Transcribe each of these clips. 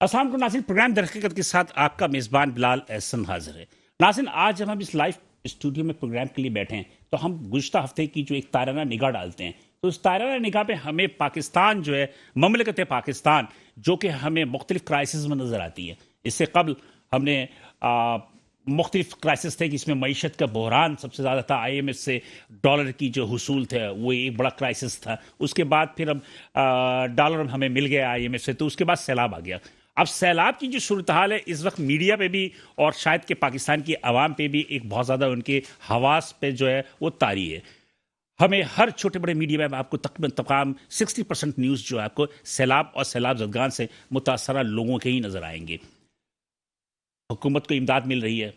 अस्सलाम वालेकुम नाज़रीन, प्रोग्राम दर हकीकत के साथ आपका मेज़बान बिलाल एहसन हाजिर है। नाज़रीन, आज जब हम इस लाइव स्टूडियो में प्रोग्राम के लिए बैठे हैं तो हम गुज़श्ता हफ्ते की जो एक ताराना निगाह डालते हैं, तो उस ताराना निगाह पे हमें पाकिस्तान जो है, ममलकत पाकिस्तान, जो कि हमें मुख्तलिफ क्राइसिस में नज़र आती है। इससे कबल हमने मुख्तलिफ क्राइसिस थे कि इसमें मईशत का बहरान सबसे ज़्यादा था, IMF से डॉलर की जो हुसूल थे वो एक बड़ा क्राइसिस था। उसके बाद फिर अब डॉलर हमें मिल गया IMF से, तो उसके बाद सैलाब आ गया। अब सैलाब की जो सूरत हाल है इस वक्त मीडिया पे भी और शायद कि पाकिस्तान की आवाम पे भी एक बहुत ज़्यादा उनके हवास पे जो है वो तारी है। हमें हर छोटे बड़े मीडिया में आपको तकरीबन तमाम 60% न्यूज़ जो है आपको सैलाब और सैलाब ज़दगान से मुतासरा लोगों के ही नज़र आएंगे। हुकूमत को इमदाद मिल रही है।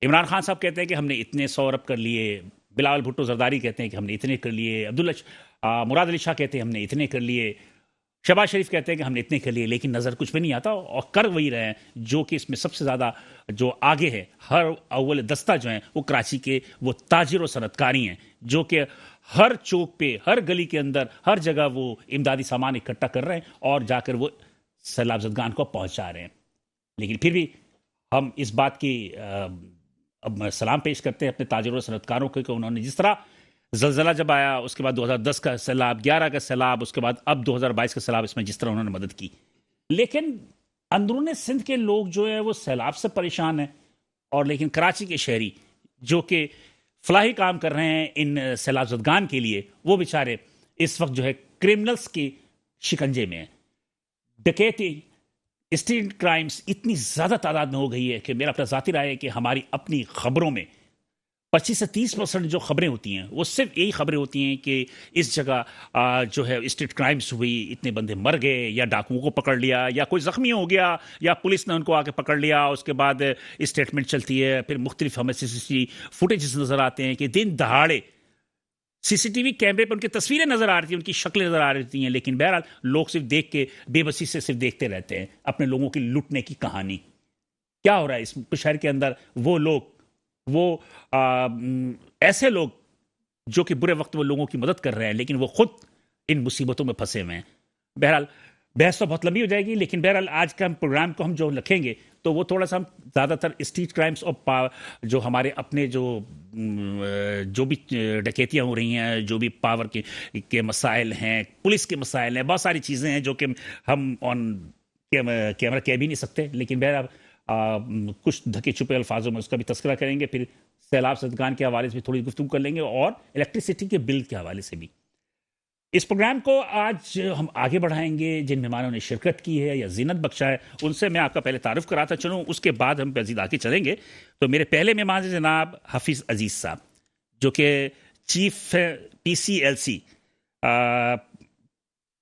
इमरान खान साहब कहते हैं कि हमने इतने 100 अरब कर लिए, बिलावल भुट्टो जरदारी कहते हैं कि हमने इतने कर लिए, मुराद अली शाह कहते हैं हमने इतने कर लिए, शहबाज शरीफ कहते हैं कि हमने इतने कर लिए, लेकिन नज़र कुछ भी नहीं आता और कर वही रहे हैं। जो कि इसमें सबसे ज़्यादा जो आगे है, हर अव्वल दस्ता जो है वो कराची के वो ताजिर और सनतकारी हैं, जो कि हर चौक पे, हर गली के अंदर, हर जगह वो इमदादी सामान इकट्ठा कर रहे हैं और जाकर वो सैलाब ज़दगान को पहुंचा रहे हैं। लेकिन फिर भी हम इस बात की अब सलाम पेश करते हैं अपने ताजिरों और सनतकारों को कि उन्होंने जिस तरह जलजला जब आया, उसके बाद 2010 का सैलाब, 11 का सैलाब, उसके बाद अब 2022 का सैलाब, इसमें जिस तरह उन्होंने मदद की। लेकिन अंदरून सिंध के लोग जो है वो सैलाब से परेशान हैं, और लेकिन कराची के शहरी जो कि फलाही काम कर रहे हैं इन सैलाब ज़दगान के लिए, वो बेचारे इस वक्त जो है क्रिमिनल्स के शिकंजे में हैं। डकैती, स्ट्रीट क्राइम्स इतनी ज़्यादा तादाद में हो गई है कि मेरा अपना ज़ाती राय है कि हमारी अपनी खबरों में 25 से 30% जो खबरें होती हैं वो सिर्फ यही खबरें होती हैं कि इस जगह जो है स्ट्रीट क्राइम्स हुई, इतने बंदे मर गए, या डाकुओं को पकड़ लिया, या कोई ज़ख्मी हो गया, या पुलिस ने उनको आके पकड़ लिया। उसके बाद स्टेटमेंट चलती है, फिर मुख्तलिफ हमें CCTV फुटेज नज़र आते हैं कि दिन दहाड़े CCTV कैमरे पर उनकी तस्वीरें नजर आ रही थी, उनकी शक्लें नजर आ रही हैं, लेकिन बहरहाल लोग सिर्फ देख के बेबसी से सिर्फ देखते रहते हैं अपने लोगों की लूटने की कहानी। क्या हो रहा है इस शहर के अंदर? वो लोग, वो ऐसे लोग जो कि बुरे वक्त में लोगों की मदद कर रहे हैं, लेकिन वो खुद इन मुसीबतों में फंसे हुए हैं। बहरहाल बहस तो बहुत लंबी हो जाएगी, लेकिन बहरहाल आज का प्रोग्राम को हम जो रखेंगे तो वो थोड़ा सा हम ज़्यादातर स्ट्रीट क्राइम्स और जो हमारे अपने जो भी डकैतियाँ हो रही हैं, जो भी पावर के मसाइल हैं, पुलिस के मसाइल हैं, बहुत सारी चीज़ें हैं जो कि हम ऑन कैमरा कह भी नहीं सकते, लेकिन बहरहाल कुछ ढके छुपे अल्फाजों में उसका भी तस्करा करेंगे। फिर सैलाब ज़दगान के हवाले से भी थोड़ी गुफ्तगू कर लेंगे और इलेक्ट्रिसिटी के बिल के हवाले से भी। इस प्रोग्राम को आज हम आगे बढ़ाएंगे। जिन मेहमानों ने शिरकत की है या जीनत बख्शा है, उनसे मैं आपका पहले तारुफ कराता चलूँ, उसके बाद हम मज़ीद आगे चलेंगे। तो मेरे पहले मेहमान हैं जनाब हफीज़ अजीज़ साहब, जो कि चीफ PCLC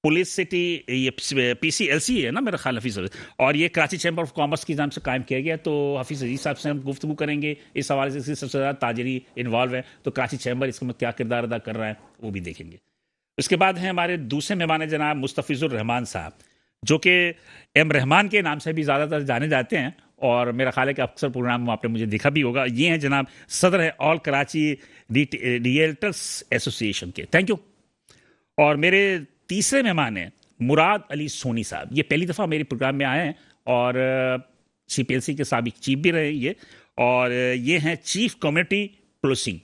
पुलिस सिटी, ये PCLC है ना मेरा ख्याल, हफीज़, और ये कराची चैम्बर ऑफ कॉमर्स के नाम से कायम किया गया। तो हफीज़ अजीज़ साहब से हम गुफ्तगू करेंगे इस हवाले से, सबसे ज़्यादा ताजरी इन्वॉल्व है, तो कराची चैम्बर इसमें क्या किरदार अदा कर रहा है वो भी देखेंगे। उसके बाद हैं हमारे दूसरे मेहमान जनाब मुस्तफ़िज़ुर रहमान साहब, जो कि M रहमान के नाम से भी ज़्यादातर जाने जाते हैं, और मेरा ख्याल है कि अक्सर प्रोग्राम में आपने मुझे देखा भी होगा। ये हैं जनाब सदर है ऑल कराची रियल्टर्स एसोसिएशन के। Thank you. और मेरे तीसरे मेहमान हैं मुराद अली सोनी साहब। ये पहली दफ़ा मेरे प्रोग्राम में आए हैं और CPLC के साबिक चीफ भी रहे ये, और ये हैं चीफ कम्युनिटी पुलिसिंग।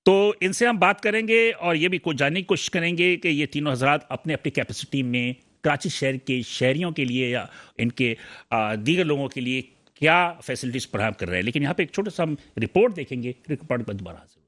तो इनसे हम बात करेंगे और ये भी कुछ जानने की कोशिश करेंगे कि ये तीनों हजरात अपने अपनी कैपेसिटी में कराची शहर के शहरियों के लिए या इनके दीगर लोगों के लिए क्या फैसिलिटीज़ फराहम कर रहे हैं। लेकिन यहाँ पे एक छोटा सा हम रिपोर्ट देखेंगे, रिपोर्ट पर दोबारा हाजिर।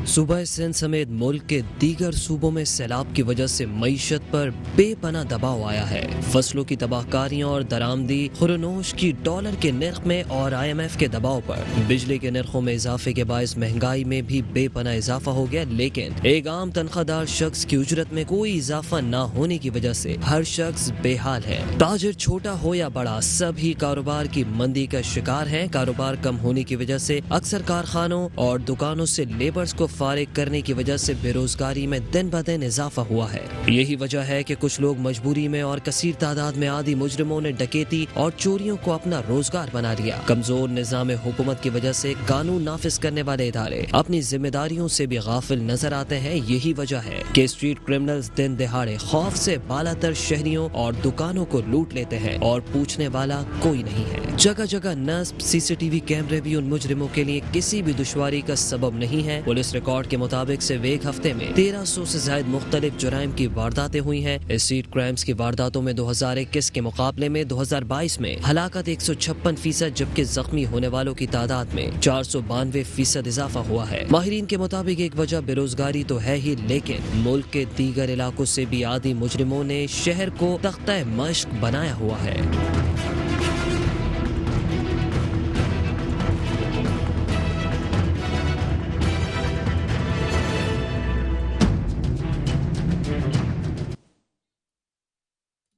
सूबा सिंध समेत मुल्क के दीगर सूबों में सैलाब की वजह से मईशत पर बेपनाह दबाव आया है। फसलों की तबाहकारियां और दरामदी, खुरनोश की डॉलर के निर्ख में और IMF के दबाव पर बिजली के निर्खों में इजाफे के बायस महंगाई में भी बेपनाह इजाफा हो गया। लेकिन एक आम तनख्वाहदार शख्स की उजरत में कोई इजाफा न होने की वजह से हर शख्स बेहाल है। ताजिर छोटा हो या बड़ा, सभी कारोबार की मंदी का शिकार है। कारोबार कम होने की वजह से अक्सर कारखानों और दुकानों से लेबर्स को फारिग करने की वजह से बेरोजगारी में दिन ब दिन इजाफा हुआ है। यही वजह है कि कुछ लोग मजबूरी में और कसीर तादाद में आदि मुजरिमों ने डकैती और चोरियों को अपना रोजगार बना लिया। कमजोर निजाम हुकूमत की वजह से कानून नाफिज करने वाले इदारे अपनी जिम्मेदारियों से भी गाफिल नजर आते हैं। यही वजह है कि स्ट्रीट क्रिमिनल्स दिन दिहाड़े खौफ से बालातर शहरियों और दुकानों को लूट लेते हैं और पूछने वाला कोई नहीं है। जगह जगह नस्ब सीसीटीवी कैमरे भी उन मुजरिमों के लिए किसी भी दुश्वारी का सबब नहीं है। पुलिस रिकॉर्ड के मुताबिक सिर्फ एक हफ्ते में 1300 से ज्यादा मुख्तलिफ जुराइम की वारदातें हुई हैं। स्ट्रीट क्राइम्स की वारदातों में 2021 के मुकाबले में 2022 में हलाकत 156%, जबकि जख्मी होने वालों की तादाद में 492% इजाफा हुआ है। माहिरीन के मुताबिक एक वजह बेरोजगारी तो है ही, लेकिन मुल्क के दीगर इलाकों से भी आदि मुजरिमों ने शहर को तख्ता मश्क बनाया हुआ है।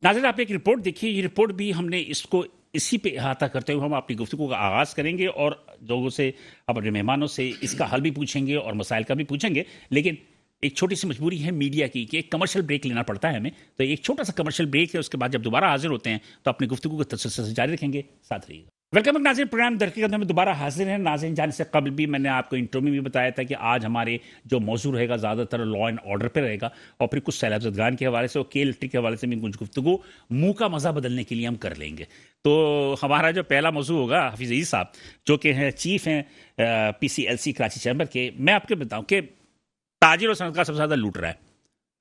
नाज़रीन, आपने एक रिपोर्ट देखी, ये रिपोर्ट भी हमने इसको इसी पे अहाता करते हुए हम अपनी गुफ्तगू का आगाज़ करेंगे और लोगों से, अपने मेहमानों से इसका हल भी पूछेंगे और मसाइल का भी पूछेंगे। लेकिन एक छोटी सी मजबूरी है मीडिया की कि एक कमर्शियल ब्रेक लेना पड़ता है हमें, तो एक छोटा सा कमर्शियल ब्रेक है। उसके बाद जब दोबारा हाजिर होते हैं तो अपनी गुफ्तगू को तसल्सल से जारी रखेंगे। साथ रहिएगा। वेलकम बैक नाज़रीन, प्रोग्राम दरक़ीक़त में दोबारा हाजिर हैं। नाज़रीन, जाने से कबल भी मैंने आपको इंट्रो में भी बताया था कि आज हमारे जो मौजू रहेगा ज़्यादातर लॉ एंड ऑर्डर पे रहेगा और फिर कुछ सैलाब ज़दगान के हवाले से और के इलेक्ट्रिक के हवाले से भी कुछ गुफ्तगू मुंह का मज़ा बदलने के लिए हम कर लेंगे। तो हमारा जो पहला मौजू होगा, हफीज़ अजीज़ साहब जो कि हैं चीफ हैं PCLC कराची चैम्बर के। मैं आपको बताऊँ कि ताजिर और सनतकार सबसे ज़्यादा लूट रहा है।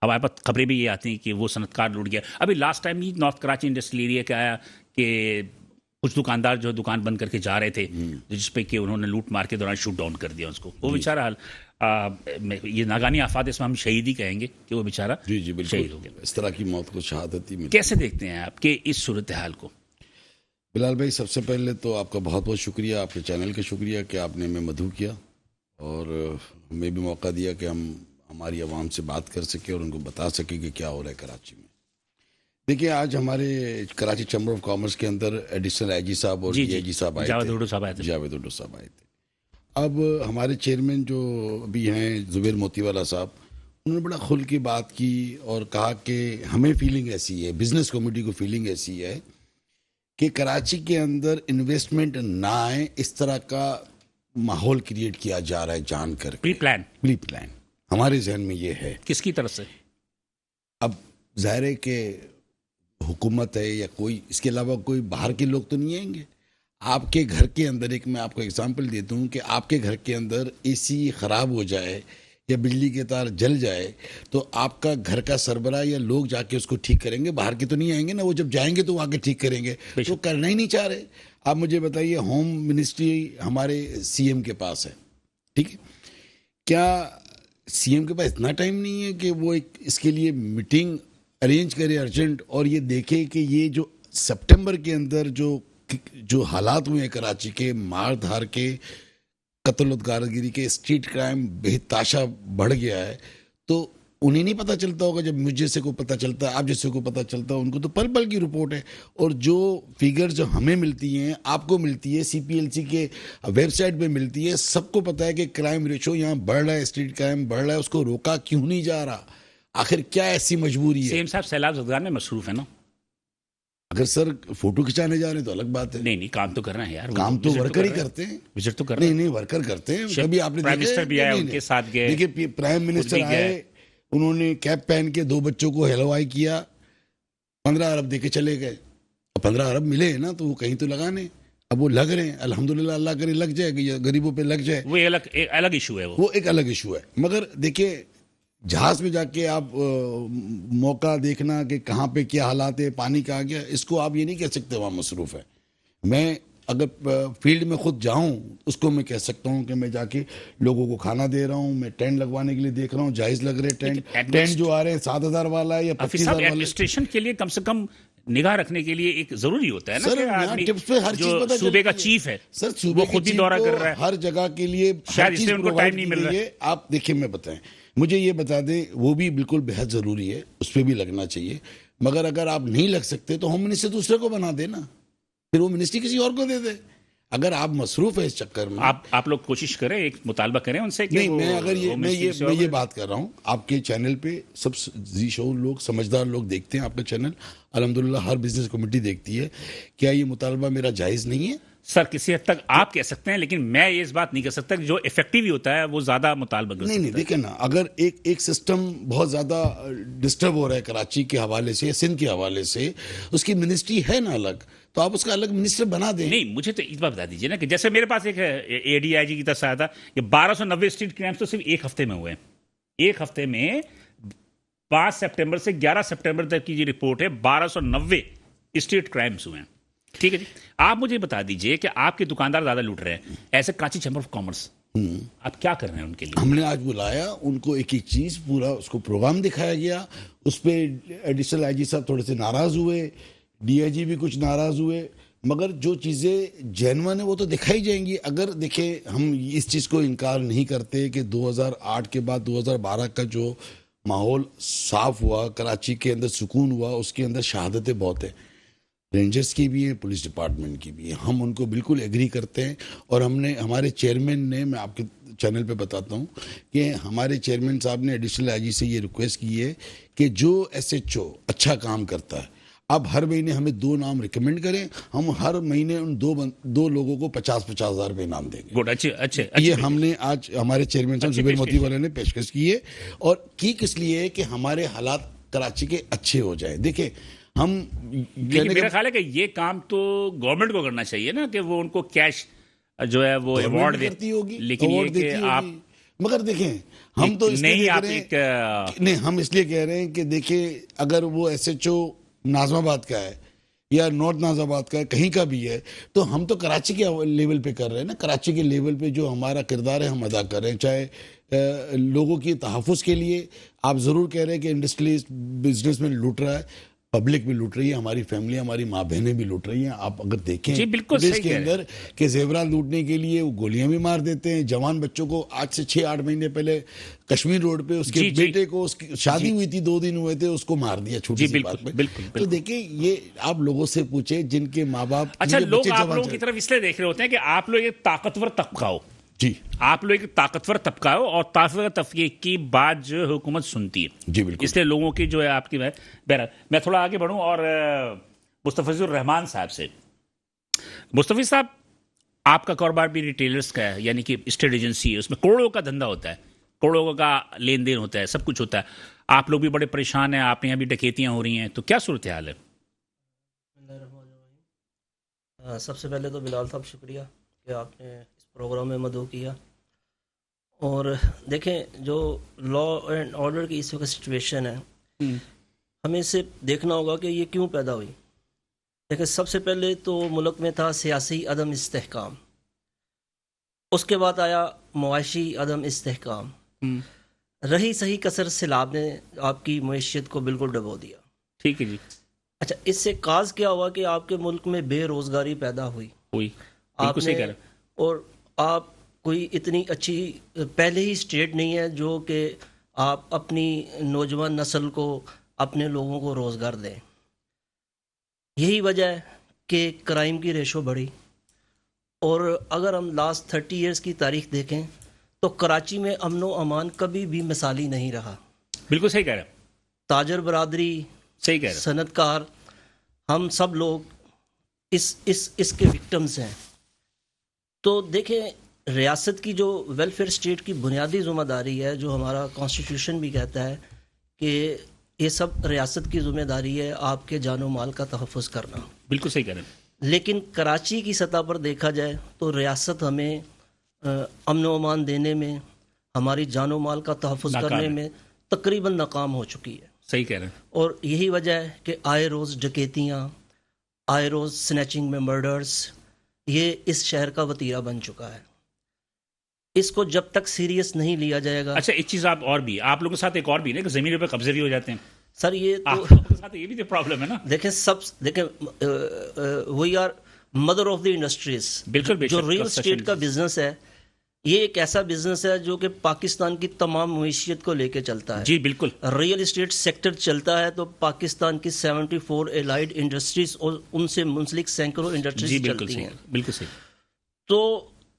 हमारे पास खबरें भी ये आती हैं कि वो सनतकार लूट गया। अभी लास्ट टाइम ही नॉर्थ कराची इंडस्ट्रियल एरिया का आया कि कुछ दुकानदार जो दुकान बंद करके जा रहे थे, जिसपे कि उन्होंने लूट मार के दौरान शूट डाउन कर दिया उसको। वो बेचारा हाल ये नागानी आफात, इसमें हम शहीद ही कहेंगे कि वो बेचारा शहीद हो गया। इस तरह की मौत को शहादत ही मिली। कैसे देखते हैं आपके इस सूरत हाल को? बिलाल भाई, सबसे पहले तो आपका बहुत बहुत शुक्रिया, आपके चैनल का शुक्रिया कि आपने हमें मदऊ किया और हमें भी मौका दिया कि हम हमारी आवाम से बात कर सके और उनको बता सके कि क्या हो रहा है कराची में। देखिए, आज हमारे कराची चैम्बर ऑफ कॉमर्स के अंदर एडिशनल आईजी साहब और डीआईजी साहब आए थे, जावेद उड्डो साहब आए थे। अब हमारे चेयरमैन जो अभी हैं जुबैर मोतीवाला साहब, उन्होंने बड़ा खुल की बात की और कहा कि हमें फीलिंग ऐसी है, बिजनेस कम्युनिटी को फीलिंग ऐसी है कि कराची के अंदर इन्वेस्टमेंट ना आए, इस तरह का माहौल क्रिएट किया जा रहा है जान कर। प्री प्लान हमारे जहन में ये है। किसकी तरफ से? अब जाहिर है कि हुकूमत है या कोई, इसके अलावा कोई बाहर के लोग तो नहीं आएंगे। आपके घर के अंदर, एक मैं आपको एग्जांपल देता हूँ कि आपके घर के अंदर एसी ख़राब हो जाए या बिजली के तार जल जाए तो आपका घर का सरबराह या लोग जाके उसको ठीक करेंगे, बाहर के तो नहीं आएंगे ना। वो जब जाएंगे तो वो आके ठीक करेंगे, तो करना ही नहीं चाह रहे। आप मुझे बताइए, होम मिनिस्ट्री हमारे CM के पास है, ठीक है, क्या CM के पास इतना टाइम नहीं है कि वो एक इसके लिए मीटिंग अरेंज करे अर्जेंट और ये देखे कि ये जो सितंबर के अंदर जो हालात हुए हैं कराची के, मार धार के, कत्ल गारगिरी के, स्ट्रीट क्राइम बेताशा बढ़ गया है, तो उन्हें नहीं पता चलता होगा। जब मुझ जैसे को पता चलता है, आप जैसे को पता चलता है, उनको तो पल पल की रिपोर्ट है। और जो फिगर जो हमें मिलती हैं, आपको मिलती है, CPLC के वेबसाइट पे मिलती है, सबको पता है कि क्राइम रेशो यहाँ बढ़ रहा है, स्ट्रीट क्राइम बढ़ रहा है, उसको रोका क्यों नहीं जा रहा? आखिर क्या ऐसी मजबूरी है? सेम साहब सैलाब ज़दगान में मसरूफ है ना। अगर सर फोटो खिंचाने जा रहे तो अलग बात है। नहीं, काम तो करना है यार, काम तो वर्कर ही करते हैं, विजिट तो करना। नहीं, वर्कर करते हैं। कभी आपने प्राइम मिनिस्टर भी आए, उनके साथ गए। देखिए, प्राइम मिनिस्टर आए, उन्होंने कैप पहन के 2 बच्चों को हेलवाई किया, 15 अरब देके चले गए। 15 अरब मिले ना तो वो कहीं तो लगाने, अब वो लग रहे हैं। अल्हम्दुलिल्लाह, अल्लाह करे लग जाए, गरीबों पे लग जाए। वो एक अलग इशू है, वो एक अलग इशू है। मगर देखिए, जहाज में जाके आप मौका देखना कि कहाँ पे क्या हालात है, पानी का आ गया, इसको आप ये नहीं कह सकते वहाँ मसरूफ है। मैं अगर फील्ड में खुद जाऊं, उसको मैं कह सकता हूं कि मैं जाके लोगों को खाना दे रहा हूं, मैं टेंट लगवाने के लिए देख रहा हूं, जायज लग रहे टेंट जो आ रहे हैं 7,000 वाला है या 25,000 वाला। एडमिनिस्ट्रेशन के लिए कम से कम निगाह रखने के लिए एक जरूरी होता है ना सर, आदमी टिप्स पे हर चीज पता सूबे का चीफ है सर, वो खुद ही दौरा कर रहा है हर जगह के लिए, शायद इसलिए उनको टाइम नहीं मिल रहा है। आप देखिए, मैं बताएं, मुझे ये बता दें, वो भी बिल्कुल बेहद जरूरी है, उस पर भी लगना चाहिए। मगर अगर आप नहीं लग सकते तो होम मिनिस्टर दूसरे को बना देना, फिर वो मिनिस्ट्री किसी और को दे दे। अगर आप मसरूफ है इस चक्कर में, आप लोग कोशिश करें, एक मुतालबा करें उनसे कि नहीं, वो मैं अगर ये होम मैं मिनिस्ट्री ये से मैं ये होगा। बात कर रहा हूँ, आपके चैनल पे सब जी शो लोग, समझदार लोग देखते हैं आपका चैनल, अल्हम्दुलिल्लाह हर बिजनेस कमेटी देखती है। क्या ये मुतालबा मेरा जायज़ नहीं है? सर किसी हद तक आप कह सकते हैं, लेकिन मैं ये इस बात नहीं कह सकता कि जो इफेक्टिव ही होता है वो ज्यादा मुतालबा कर नहीं सकता नहीं, देखिए ना, अगर एक सिस्टम बहुत ज़्यादा डिस्टर्ब हो रहा है कराची के हवाले से या सिंध के हवाले से, उसकी मिनिस्ट्री है ना अलग, तो आप उसका अलग मिनिस्टर बना दें। नहीं, मुझे तो इस बात बता दीजिए ना कि जैसे मेरे पास एक एडीआईजी की तरफ से आया था कि 1290 स्ट्रीट क्राइम्स तो सिर्फ एक हफ्ते में हुए हैं। एक हफ्ते में 5 सितंबर से 11 सितंबर तक की जो रिपोर्ट है, 1290 स्ट्रीट क्राइम्स हुए हैं। ठीक है जी, आप मुझे बता दीजिए कि आपके दुकानदार ज्यादा लूट रहे हैं, ऐसे कराची चैम्बर ऑफ कॉमर्स आप क्या कर रहे हैं उनके लिए? हमने आज बुलाया उनको, एक एक चीज़ पूरा उसको प्रोग्राम दिखाया गया, उस पर एडिशनल आईजी साहब थोड़े से नाराज़ हुए, डीआईजी भी कुछ नाराज़ हुए, मगर जो चीज़ें जेन्युइन है वो तो दिखाई जाएंगी। अगर देखें, हम इस चीज़ को इनकार नहीं करते कि 2008 के बाद 2012 का जो माहौल साफ हुआ, कराची के अंदर सुकून हुआ, उसके अंदर शहादतें बहुत हैं, रेंजर्स की भी है, पुलिस डिपार्टमेंट की भी है, हम उनको बिल्कुल एग्री करते हैं। और हमने, हमारे चेयरमैन ने, मैं आपके चैनल पे बताता हूँ कि हमारे चेयरमैन साहब ने एडिशनल आईजी से ये रिक्वेस्ट की है कि जो एसएचओ अच्छा काम करता है, आप हर महीने हमें 2 नाम रिकमेंड करें, हम हर महीने उन दो लोगों को 50-50 हज़ार रुपये इनाम देंगे। गुड, अच्छे ये हमने आज हमारे चेयरमैन साहब जुबैर मोती वाले ने पेशकश की है, और की किस लिए है कि हमारे हालात कराची के अच्छे हो जाए। देखिए, हम लेकिन मेरा ख्याल है कि ये काम तो गवर्नमेंट को करना चाहिए ना, कि वो उनको कैश जो है वो अवार्ड देती होगी, लेकिन ये अवार्ड कि देती होगी। आप मगर देखें, हम तो इसलिए नहीं, देख आप रहे हैं, एक नहीं, हम इसलिए कह रहे हैं कि देखिए, अगर वो एसएचओ नाजमाबाद का है या नॉर्थ नाजाबाद का है, कहीं का भी है, तो हम तो कराची के लेवल पे कर रहे हैं ना। कराची के लेवल पे जो हमारा किरदार है हम अदा कर रहे हैं, चाहे लोगों की तहफ़्फ़ुज़ के लिए। आप ज़रूर कह रहे हैं कि इंडस्ट्रियलिस्ट, बिजनेसमैन लूट रहा है, पब्लिक भी लूट रही है, हमारी फैमिली, हमारी माँ बहनें भी लूट रही हैं। आप अगर देखें जी, बिल्कुल देश सही के कह रहे हैं। अंदर कि जेवरात लूटने के लिए वो गोलियां भी मार देते हैं। जवान बच्चों को आज से 6-8 महीने पहले कश्मीर रोड पे उसके जी, जी। बेटे को, उसकी शादी हुई थी, 2 दिन हुए थे, उसको मार दिया छोटी जी, सी बात बिल्कुल, पे। बिल्कुल, तो बिल्कुल। देखिए, ये आप लोगों से पूछे जिनके माँ बाप, अच्छा, जिनके लोग बच्चे आप जवान लोगों की तरफ इसलिए देख रहे होते हैं कि आप लोग एक ताकतवर तबका हो, जी आप लोग एक ताकतवर तबका हो, और ताकतवर तबके की बात जो हुकूमत सुनती है, जी बिल्कुल। इसलिए लोगों की जो है आपकी बहरहाल मैं थोड़ा आगे बढ़ूं और मुस्तफिजुर रहमान साहब से। मुस्तफिज साहब, आपका कारोबार भी रिटेलर्स का है, यानी कि स्टेट एजेंसी है, उसमें करोड़ों का धंधा होता है, करोड़ों का लेन देन होता है, सब कुछ होता है। आप लोग भी बड़े परेशान हैं, आप यहाँ भी डकैतियां हो रही हैं, तो क्या सूरत हाल है? सबसे पहले तो बिलाल साहब शुक्रिया कि आपने इस प्रोग्राम में मदऊ किया। और देखें, जो लॉ एंड ऑर्डर की इस वक्त सिचुएशन है, हमें इसे देखना होगा कि ये क्यों पैदा हुई। देखिए, सबसे पहले तो मुल्क में था सियासी अदम इस्तेहकाम, उसके बाद आया मुआशी अदम इस्तेहकाम, रही सही कसर सैलाब ने आपकी मईशत को बिल्कुल डबो दिया। ठीक है जी। अच्छा, इससे काज क्या हुआ कि आपके मुल्क में बेरोज़गारी पैदा हुई। बिल्कुल सही कह रहे हैं। और आप कोई इतनी अच्छी पहले ही स्टेट नहीं है जो कि आप अपनी नौजवान नस्ल को, अपने लोगों को रोज़गार दें। यही वजह है कि क्राइम की रेशो बढ़ी। और अगर हम लास्ट 30 इयर्स की तारीख देखें तो कराची में अमन व अमान कभी भी मिसाली नहीं रहा। बिल्कुल सही कह रहे हैं, ताजर बरादरी, सही कह रहे हैं। सनतकार, हम सब लोग इसके विक्टिम्स हैं। तो देखें, रियासत की जो वेलफेयर स्टेट की बुनियादी ज़िम्मेदारी है, जो हमारा कॉन्स्टिट्यूशन भी कहता है कि ये सब रियासत की ज़िम्मेदारी है आपके जानो माल का तहफ़्फ़ुज़ करना। बिल्कुल सही कह रहे हैं। लेकिन कराची की सतह पर देखा जाए तो रियासत हमें अमन व अमान देने में, हमारी जानो माल का तहफ़्फ़ुज़ करने में तकरीबन नाकाम हो चुकी है। सही कह रहे हैं। और यही वजह है कि आए रोज़ डकैतियाँ, आए रोज़ स्नैचिंग में मर्डर्स, ये इस शहर का वतीरा बन चुका है। इसको जब तक सीरियस नहीं लिया जाएगा। अच्छा, एक चीज़ आप और भी, आप लोगों के साथ एक और भी ना कि ज़मीनों पे कब्जे भी हो जाते हैं सर, ये तो आप लोगों के साथ ये भी तो प्रॉब्लम है ना। देखें, we are mother of the industries. बिल्कुल, जो रियल स्टेट का बिजनेस है, ये एक ऐसा बिजनेस है जो कि पाकिस्तान की तमाम मईशियत को लेके चलता है। जी बिल्कुल। रियल एस्टेट सेक्टर चलता है तो पाकिस्तान की 74 एलाइड इंडस्ट्रीज और उनसे मुंसलिक सैकड़ों इंडस्ट्रीज चलती हैं। बिल्कुल सही। तो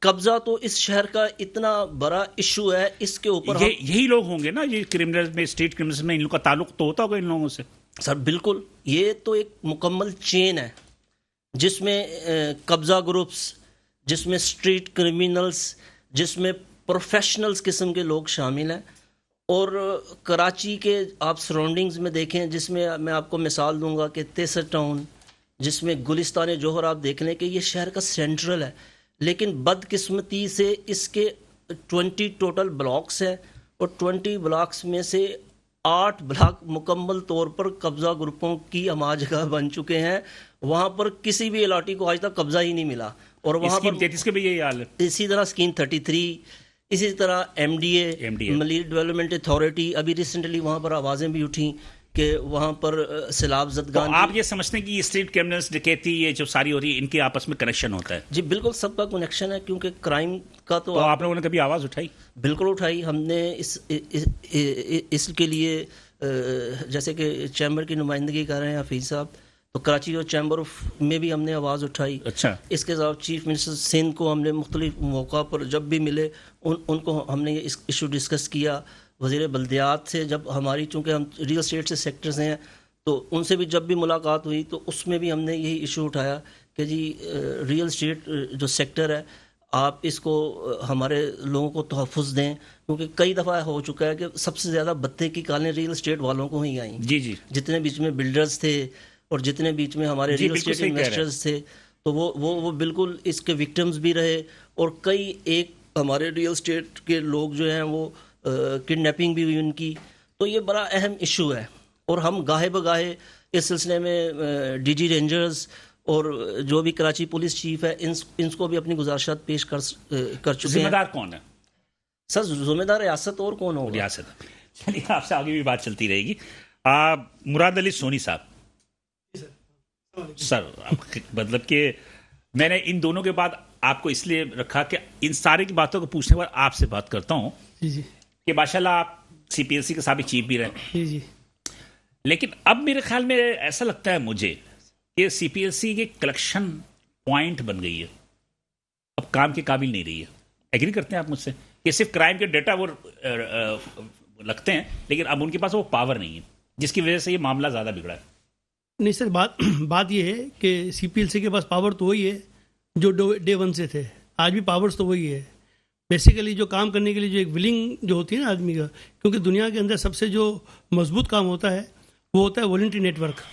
कब्जा तो इस शहर का इतना बड़ा इशू है, इसके ऊपर यही लोग होंगे ना, ये क्रिमिनल में, स्ट्रीट क्रिमिनल्स में इन लोगों का ताल्लुक तो होता होगा इन लोगों से। सर बिल्कुल, ये तो एक मुकम्मल चेन है जिसमें कब्जा ग्रुप्स, जिसमें स्ट्रीट क्रिमिनल्स, जिसमें प्रोफेशनल्स किस्म के लोग शामिल हैं। और कराची के आप सराउंडिंग्स में देखें, जिसमें मैं आपको मिसाल दूंगा कि तेसर टाउन, जिसमें गुलिस्तान जोहर आप देख लें कि ये शहर का सेंट्रल है, लेकिन बदकिस्मती से इसके 20 टोटल ब्लॉक्स हैं और 20 ब्लॉक्स में से 8 ब्लॉक मुकम्मल तौर पर कब्जा ग्रुपों की अमाजगाह बन चुके हैं। वहाँ पर किसी भी इलाटी को आज तक कब्जा ही नहीं मिला। और वहाँ पर 33 के भी यही हाल है। इसी तरह स्कीम 33, इसी तरह MDA मलीर डेवलपमेंट अथॉरिटी, अभी रिसेंटली वहाँ पर आवाज़ें भी उठी कि वहाँ पर सैलाब ज़दगान। तो आप ये समझते हैं कि ये स्ट्रीट क्रिमिनल्स, डकैती, ये जो सारी हो रही है, इनके आपस में कनेक्शन होता है? जी बिल्कुल, सबका कनेक्शन है, क्योंकि क्राइम का तो आप लोगों ने कभी आवाज़ उठाई? बिल्कुल उठाई हमने। इसके लिए जैसे कि चैम्बर की नुमाइंदगी कर रहे हैं हफीज़ साहब, तो कराची और चैम्बर में भी हमने आवाज़ उठाई। अच्छा। इसके साथ चीफ मिनिस्टर सिंध को हमने मुख्तलिफ मौक़ा पर जब भी मिले उनको हमने ये इशू डिस्कस किया। वज़ीर बल्दियात से जब हमारी, चूँकि हम रियल स्टेट से सेक्टर से हैं, तो उनसे भी जब भी मुलाकात हुई तो उसमें भी हमने यही इशू उठाया कि जी रियल स्टेट जो सेक्टर है, आप इसको हमारे लोगों को तहफ़्फ़ुज़ दें, क्योंकि कई दफ़ा हो चुका है कि सबसे ज़्यादा बत्ते की कालें रियल स्टेट वालों को ही आई। जी जी। जितने बीच में बिल्डर्स थे और जितने बीच में हमारे रियल स्टेट इन्वेस्टर्स थे, तो वो बिल्कुल इसके विक्टिम्स भी रहे। और कई एक हमारे रियल स्टेट के लोग जो हैं वो किडनैपिंग भी हुई उनकी। तो ये बड़ा अहम इशू है और हम गाहे बगाहे इस सिलसिले में DG रेंजर्स और जो भी कराची पुलिस चीफ है इनको भी अपनी गुजारिशात पेश कर चुके हैं। जिम्मेदार कौन है सर? जिम्मेदार रियासत और कौन होगा? रियासत। चलिए, आपसे आगे भी बात चलती रहेगी। मुराद अली सोनी साहब, सर मतलब कि मैंने इन दोनों के बाद आपको इसलिए रखा कि इन सारी की बातों को पूछने पर आपसे बात करता हूँ कि माशाल्लाह आप CPLC के साबिक चीफ भी रहे। जी। लेकिन अब मेरे ख्याल में ऐसा लगता है मुझे कि CPLC के कलेक्शन पॉइंट बन गई है, अब काम के काबिल नहीं रही है। एग्री करते हैं आप मुझसे कि सिर्फ क्राइम के डेटा वो लगते हैं, लेकिन अब उनके पास वो पावर नहीं है, जिसकी वजह से ये मामला ज़्यादा बिगड़ा है? नहीं सर, बात ये है कि CPLC के पास पावर तो वही है जो डे वन से थे, आज भी पावर्स तो वही है। बेसिकली जो काम करने के लिए जो एक विलिंग जो होती है ना आदमी का, क्योंकि दुनिया के अंदर सबसे जो मजबूत काम होता है वो होता है वॉलंटरी नेटवर्क।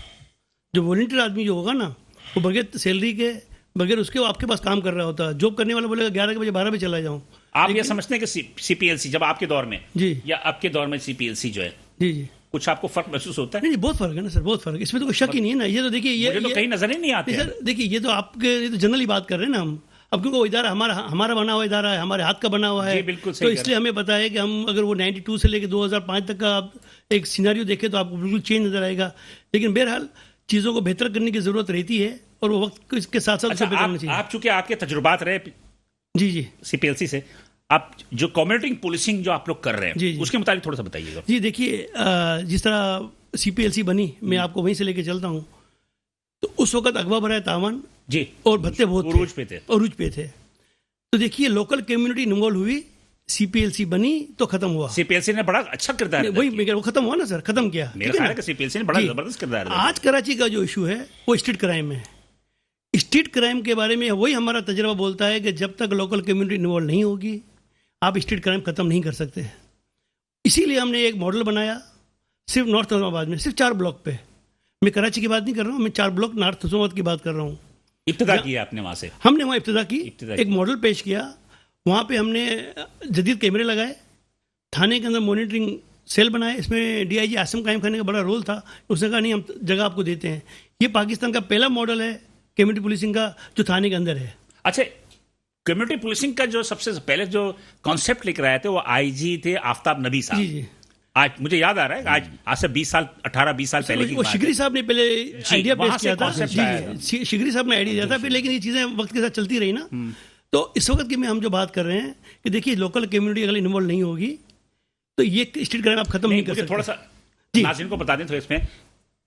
जो वॉलंटियर आदमी जो होगा ना, वो बगैर सैलरी के, बगैर उसके, वो आपके पास काम कर रहा होता है। जॉब करने वाला बोलेगा 11 बजे 12 बजे चला जाऊँ। आप ये समझते हैं कि CPLC जब आपके दौर में जी या आपके दौर में CPLC जो है, जी कुछ आपको फर्क महसूस होता है? नहीं, बहुत फर्क है ना सर, बहुत फर्क है, इसमें तो कोई शक ही नहीं है ना। ये तो देखिए, ये तो कहीं नजर ही नहीं आते सर। देखिए, ये तो आपके, ये तो जनरली बात कर रहे हैं ना हम। अब क्योंकि वो इदारा हमारा बना हुआ इदारा है, हमारे हाथ का बना हुआ है, तो इसलिए हमें पता है कि हम अगर वो 92 से लेकर 2005 तक का आप एक सिनेरियो देखें तो आपको बिल्कुल चेंज नजर आएगा। लेकिन बहरहाल चीज़ों को बेहतर करने की ज़रूरत रहती है और वो वक्त के साथ साथ बेहतर होना चाहिए। आप चूंकि आपके तजुर्बात रहे जी CPLC से, आप जो कम्युनिटी पुलिसिंग जो आप लोग कर रहे हैं उसके मुताबिक थोड़ा सा बताइएगा। जी देखिए, जिस तरह CPLC बनी, मैं आपको वहीं से लेके चलता हूँ, तो उस वक्त अगवा भरा तावन जी और भत्ते बहुत उरूज पे थे। तो देखिए, लोकल कम्युनिटी इन्वॉल्व हुई, CPLC बनी तो खत्म हुआ। CPLC ने बड़ा अच्छा किरदार, वही वो खत्म हुआ ना सर, खत्म किया। मेरा ख्याल है कि CPLC ने बड़ा जबरदस्त किरदार। आज कराची का जो इशू है वो स्ट्रीट क्राइम है। स्ट्रीट क्राइम के बारे में वही हमारा तजर्बा बोलता है कि जब तक लोकल कम्युनिटी इन्वॉल्व नहीं होगी, आप स्ट्रीट क्राइम खत्म नहीं कर सकते। इसीलिए हमने एक मॉडल बनाया, सिर्फ नॉर्थ इस्लामाबाद में, सिर्फ 4 ब्लॉक पे। मैं कराची की बात नहीं कर रहा हूँ, मैं 4 ब्लॉक नॉर्थ इस्लामाबाद की बात कर रहा हूँ। इब्तिदा किया आपने वहाँ से? हमने वहाँ इब्तिदा की, एक मॉडल पेश किया। वहाँ पे हमने जदीद कैमरे लगाए, थाने के अंदर मॉनिटरिंग सेल बनाए। इसमें DIG आसिम कायम खाने का बड़ा रोल था। उसने कहा नहीं, हम जगह आपको देते हैं। ये पाकिस्तान का पहला मॉडल है कम्युनिटी पुलिसिंग का जो थाने के अंदर है। अच्छा, कम्युनिटी पुलिसिंग का जो सबसे पहले जो कॉन्सेप्ट लेकर आए थे वो IG थे आफ्ताब नबी साहब। जी। आज मुझे याद आ रहा है, आज से 18-20 साल पहले की वो शिगरी साहब ने पहले आइडिया पेश किया था। जी, शिगरी साहब ने आइडिया दिया था, फिर लेकिन ये चीज़ें वक्त के साथ चलती रही ना। तो इस वक्त की में हम जो बात कर रहे हैं कि देखिए, लोकल कम्युनिटी अगर इन्वॉल्व नहीं होगी तो ये स्ट्रीट क्राइम आप खत्म नहीं कर सकते। थोड़ा सा नाज़रीन को बता दें, तो इसमें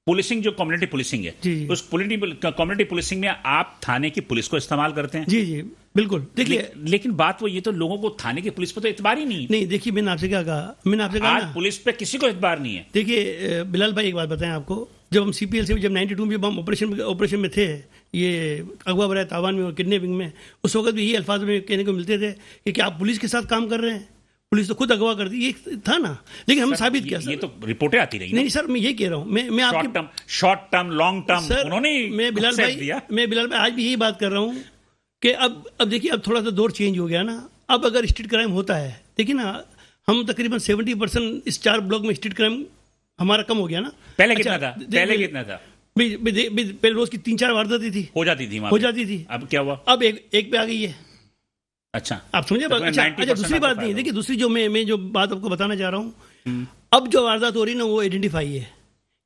पुलिसिंग जो कम्युनिटी पुलिसिंग है, जी। उस कम्युनिटी पुलिसिंग में आप थाने की पुलिस को इस्तेमाल करते हैं। जी जी बिल्कुल। देखिए लेकिन बात वो ये तो लोगों को थाने की पुलिस पर तो इतबार ही नहीं। नहीं, देखिए मैंने आपसे क्या कहा, मैंने आपसे कहा आज ना, पुलिस पे किसी को इतबार नहीं है। देखिए बिलाल भाई एक बात बताएं आपको, जब हम सीपीएल से जब 92 में जब हम ऑपरेशन में थे, ये अगवा बराए तावान में और किडनैपिंग में, उस वक्त भी यही अल्फाज में कहने को मिलते थे कि क्या आप पुलिस के साथ काम कर रहे हैं, पुलिस तो खुद अगवा करती, ये था ना। लेकिन हमने साबित किया सर। ये तो रिपोर्टें आती रही। नहीं सर, मैं यही कह रहा हूँ, मैं आपके short term long term sir, उन्होंने मैं बिलाल भाई आज भी यही बात कर रहा हूँ कि अब देखिए, अब थोड़ा सा दौर चेंज हो गया ना। अब अगर स्ट्रीट क्राइम होता है, देखिए ना, हम तकरीबन 70% इस 4 ब्लॉक में स्ट्रीट क्राइम हमारा कम हो गया ना। पहले कितना था? पहले कितना था? पहले रोज की 3-4 वारदातें थी, हो जाती थी वहां हो पे। जाती थी। अब क्या हुआ? अब एक पे आ गई है। अच्छा, आप समझे बात? अच्छा, 90% दूसरी बात आपको नहीं, देखिए दूसरी जो मैं जो बात आपको बताना चाह रहा हूँ, अब जो वारदात हो रही है ना, वो आइडेंटिफाई है।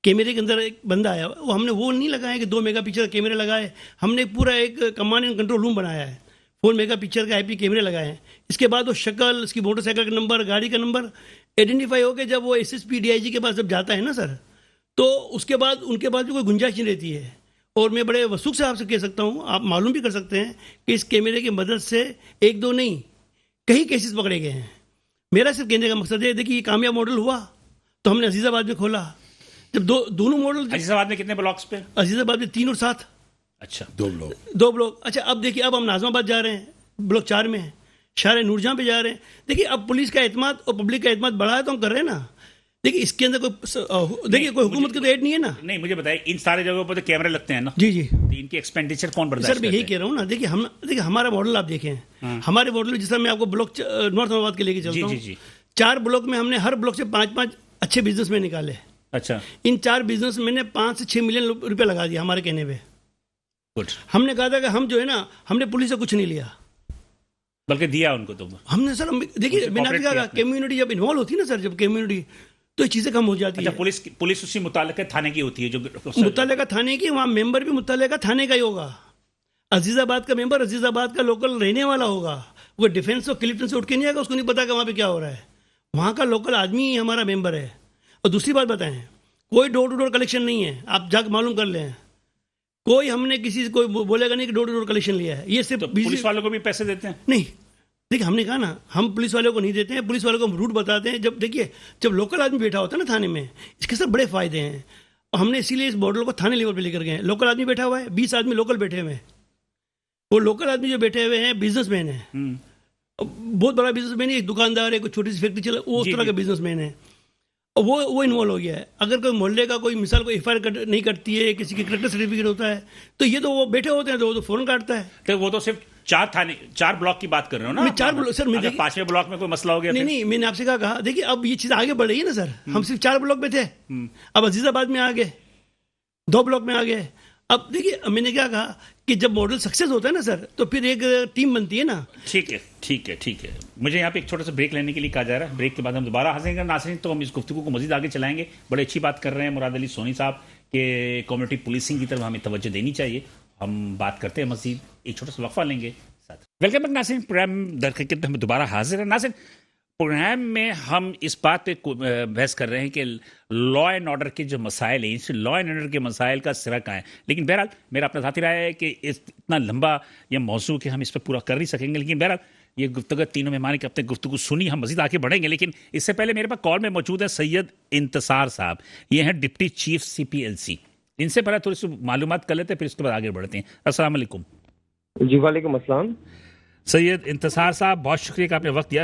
कैमरे के अंदर एक बंदा आया, वो हमने वो नहीं लगाया कि 2 मेगापिक्सल कैमरे लगाए, हमने पूरा एक कमांड एंड कंट्रोल रूम बनाया है, 4 मेगापिक्सल का आईपी कैमरे लगाए हैं। इसके बाद वो शक्ल, उसकी मोटरसाइकिल का नंबर, गाड़ी का नंबर आइडेंटिफाई होकर जब वो एसएसपी डीआईजी के पास जब जाता है ना सर, तो उसके बाद उनके पास भी कोई गुंजाइश नहीं रहती है। और मैं बड़े वसूख से आपसे कह सकता हूँ, आप मालूम भी कर सकते हैं कि इस कैमरे की मदद से 1-2 नहीं, कई केसेस पकड़े गए हैं। मेरा सिर्फ कहने का मकसद है, देखिए ये कामयाब मॉडल हुआ तो हमने अजीज़ाबाद में खोला। जब दोनों मॉडल, अजीज़ाबाद में कितने ब्लॉक्स पे? अजीज़ाबाद में 3 और 7। अच्छा, 2 ब्लॉक। अच्छा, अब देखिए, अब हम नाज़माबाद जा रहे हैं, ब्लॉक 4 में है, शारे नूरजहां पे जा रहे हैं। देखिए, अब पुलिस का एतमाद और पब्लिक का एतमाद बढ़ा है तो हम कर रहे हैं ना। देखिए, इसके अंदर कोई हुकूमत की तो एड नहीं है ना। नहीं, मुझे बताइए, इन सारे जगहों पर तो कैमरे लगते हैं ना। जी जी, तो इनकी एक्सपेंडिचर कौन बर्दाश्त सर मैं यही कह रहा हूँ ना। देखिए हमारा मॉडल आप देखें, हमारे मॉडल जिस तरह मैं आपको ब्लॉक नॉर्थ इस्लामाबाद के लेके चलता हूँ, 4 ब्लॉक में हमने हर ब्लॉक से 5-5 अच्छे बिजनेसमैन निकाले। अच्छा, इन 4 बिजनेसमैन ने 5 से 6 मिलियन रुपए लगा दिया हमारे कहने पे। गुड। हमने कहा था कि हम जो है ना, हमने पुलिस से कुछ नहीं लिया, बल्कि दिया उनको। तो हमने सर, देखिए मैंने आपसे कहा, कम्युनिटी जब इन्वॉल्व होती है ना सर, जब कम्युनिटी, तो ये चीज़ें कम हो जाती अच्छा, है। पुलिस उसी मुतालिका थाने की होती है, जो मुतालिका थाने की, वहाँ मेंबर भी मुतालिका थाने का ही होगा। अजीज़ाबाद का मेंबर अजीज़ाबाद का लोकल रहने वाला होगा, वो डिफेंस और क्लिफ्टन से उठ के नहीं आएगा, उसको नहीं पता कि वहाँ पे क्या हो रहा है। वहाँ का लोकल आदमी ही हमारा मेंबर है। और दूसरी बात बताएं, कोई डोर टू डोर कलेक्शन नहीं है, आप जाकर मालूम कर लें। कोई हमने किसी से कोई बोलेगा नहीं कि डोर टू डोर कलेक्शन लिया है। ये सिर्फ तो पुलिस वालों को भी पैसे देते हैं? नहीं, देखिए हमने कहा ना, हम पुलिस वालों को नहीं देते हैं, पुलिस वालों को हम रूट बताते हैं। जब देखिए, जब लोकल आदमी बैठा होता है ना थाने में, इसके सब बड़े फायदे हैं। और हमने इसीलिए इस मॉडल को थाने लेवल पे लेकर गए हैं। लोकल आदमी बैठा हुआ है, 20 आदमी लोकल बैठे हुए हैं। वो लोकल आदमी जो बैठे हुए हैं बिजनेसमैन है, बहुत बड़ा बिजनेसमैन है, एक दुकानदार है, कोई छोटी सी फैक्ट्री चला, वो उस तरह का बिजनेसमैन है। और वो इन्वॉल्व हो गया है। अगर कोई मोहल्ले का कोई मिसाल कोई एफआईआर नहीं करती है, किसी की करेक्टर सर्टिफिकेट होता है, तो ये तो वो बैठे होते हैं, तो वो तो फौरन काटता है। तो वो तो सिर्फ 4 ब्लॉक की बात कर रहे हो ना? मैं 4 ब्लॉक सर, अगर 5वें ब्लॉक में कोई मसला हो गया? नहीं, मैंने आपसे कहा, देखिए अब ये चीज़ आगे बढ़ रही है ना सर। हम सिर्फ 4 ब्लॉक में थे, अब अजीज़ाबाद में आ गए, 2 ब्लॉक में आ गए। अब देखिए, मैंने क्या कहा कि जब मॉडल सक्सेस होता है ना सर, तो फिर एक टीम बनती है ना। ठीक है। मुझे यहाँ पे एक छोटा सा ब्रेक लेने के लिए कहा जा रहा है। ब्रेक के बाद हम दोबारा हाजिर हैं नाज़रीन, तो हम इस गुफ्तगू को मजीद आगे चलाएंगे। बड़ी अच्छी बात कर रहे हैं मुराद अली सोनी साहब कि कम्युनिटी पुलिसिंग की तरफ हमें तवज्जो देनी चाहिए। हम बात करते हैं मजीद, एक छोटा सा वक्फा लेंगे साथ। वेलकम बैक नाज़रीन, प्रोग्राम दरहकीकत हम दोबारा हाजिर हैं नाज़रीन। प्रोग्राम में हम इस बात पे बहस कर रहे हैं कि लॉ एंड ऑर्डर के जो मसाइल हैं, इस लॉ एंड ऑर्डर के मसाइल का सिरा कहाँ है। लेकिन बहरहाल मेरा अपना साथी राय है कि इतना लंबा यह मौजू कि हम इस पर पूरा कर नहीं सकेंगे। लेकिन बहरहाल ये गुफ्तगू तीनों मेहमान की अपने गुफ्तगू सुनी, हम मजीद आगे बढ़ेंगे। लेकिन इससे पहले मेरे पास कॉल में मौजूद है सैयद इंतसार साहब, ये हैं डिप्टी चीफ CPLC। इनसे पहले थोड़ी सी मालूमात कर लेते हैं, फिर उसके बाद आगे बढ़ते हैं। अस्सलाम वालेकुम। जी वालेकुम अस्सलाम। सैयद इंतसार साहब, बहुत शुक्रिया कि आपने वक्त दिया।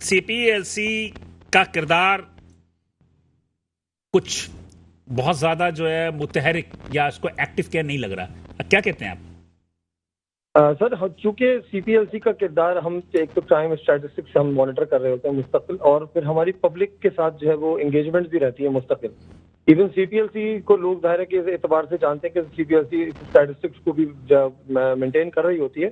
CPLC का किरदार कुछ बहुत ज्यादा जो है मुतहरिक या उसको एक्टिव केयर नहीं लग रहा, क्या कहते हैं आप? सर, चूंकि CPLC का किरदार, हम एक तो क्राइम स्टैटिस्टिक्स हम मॉनिटर कर रहे होते हैं मुस्तकिल, और फिर हमारी पब्लिक के साथ जो है वो एंगेजमेंट भी रहती है मुस्तकिल। इवन CPLC को लोग जाहिर है कि इस एतबार से जानते हैं कि CPLC स्टैटिस्टिक्स को भी मेंटेन कर रही होती है।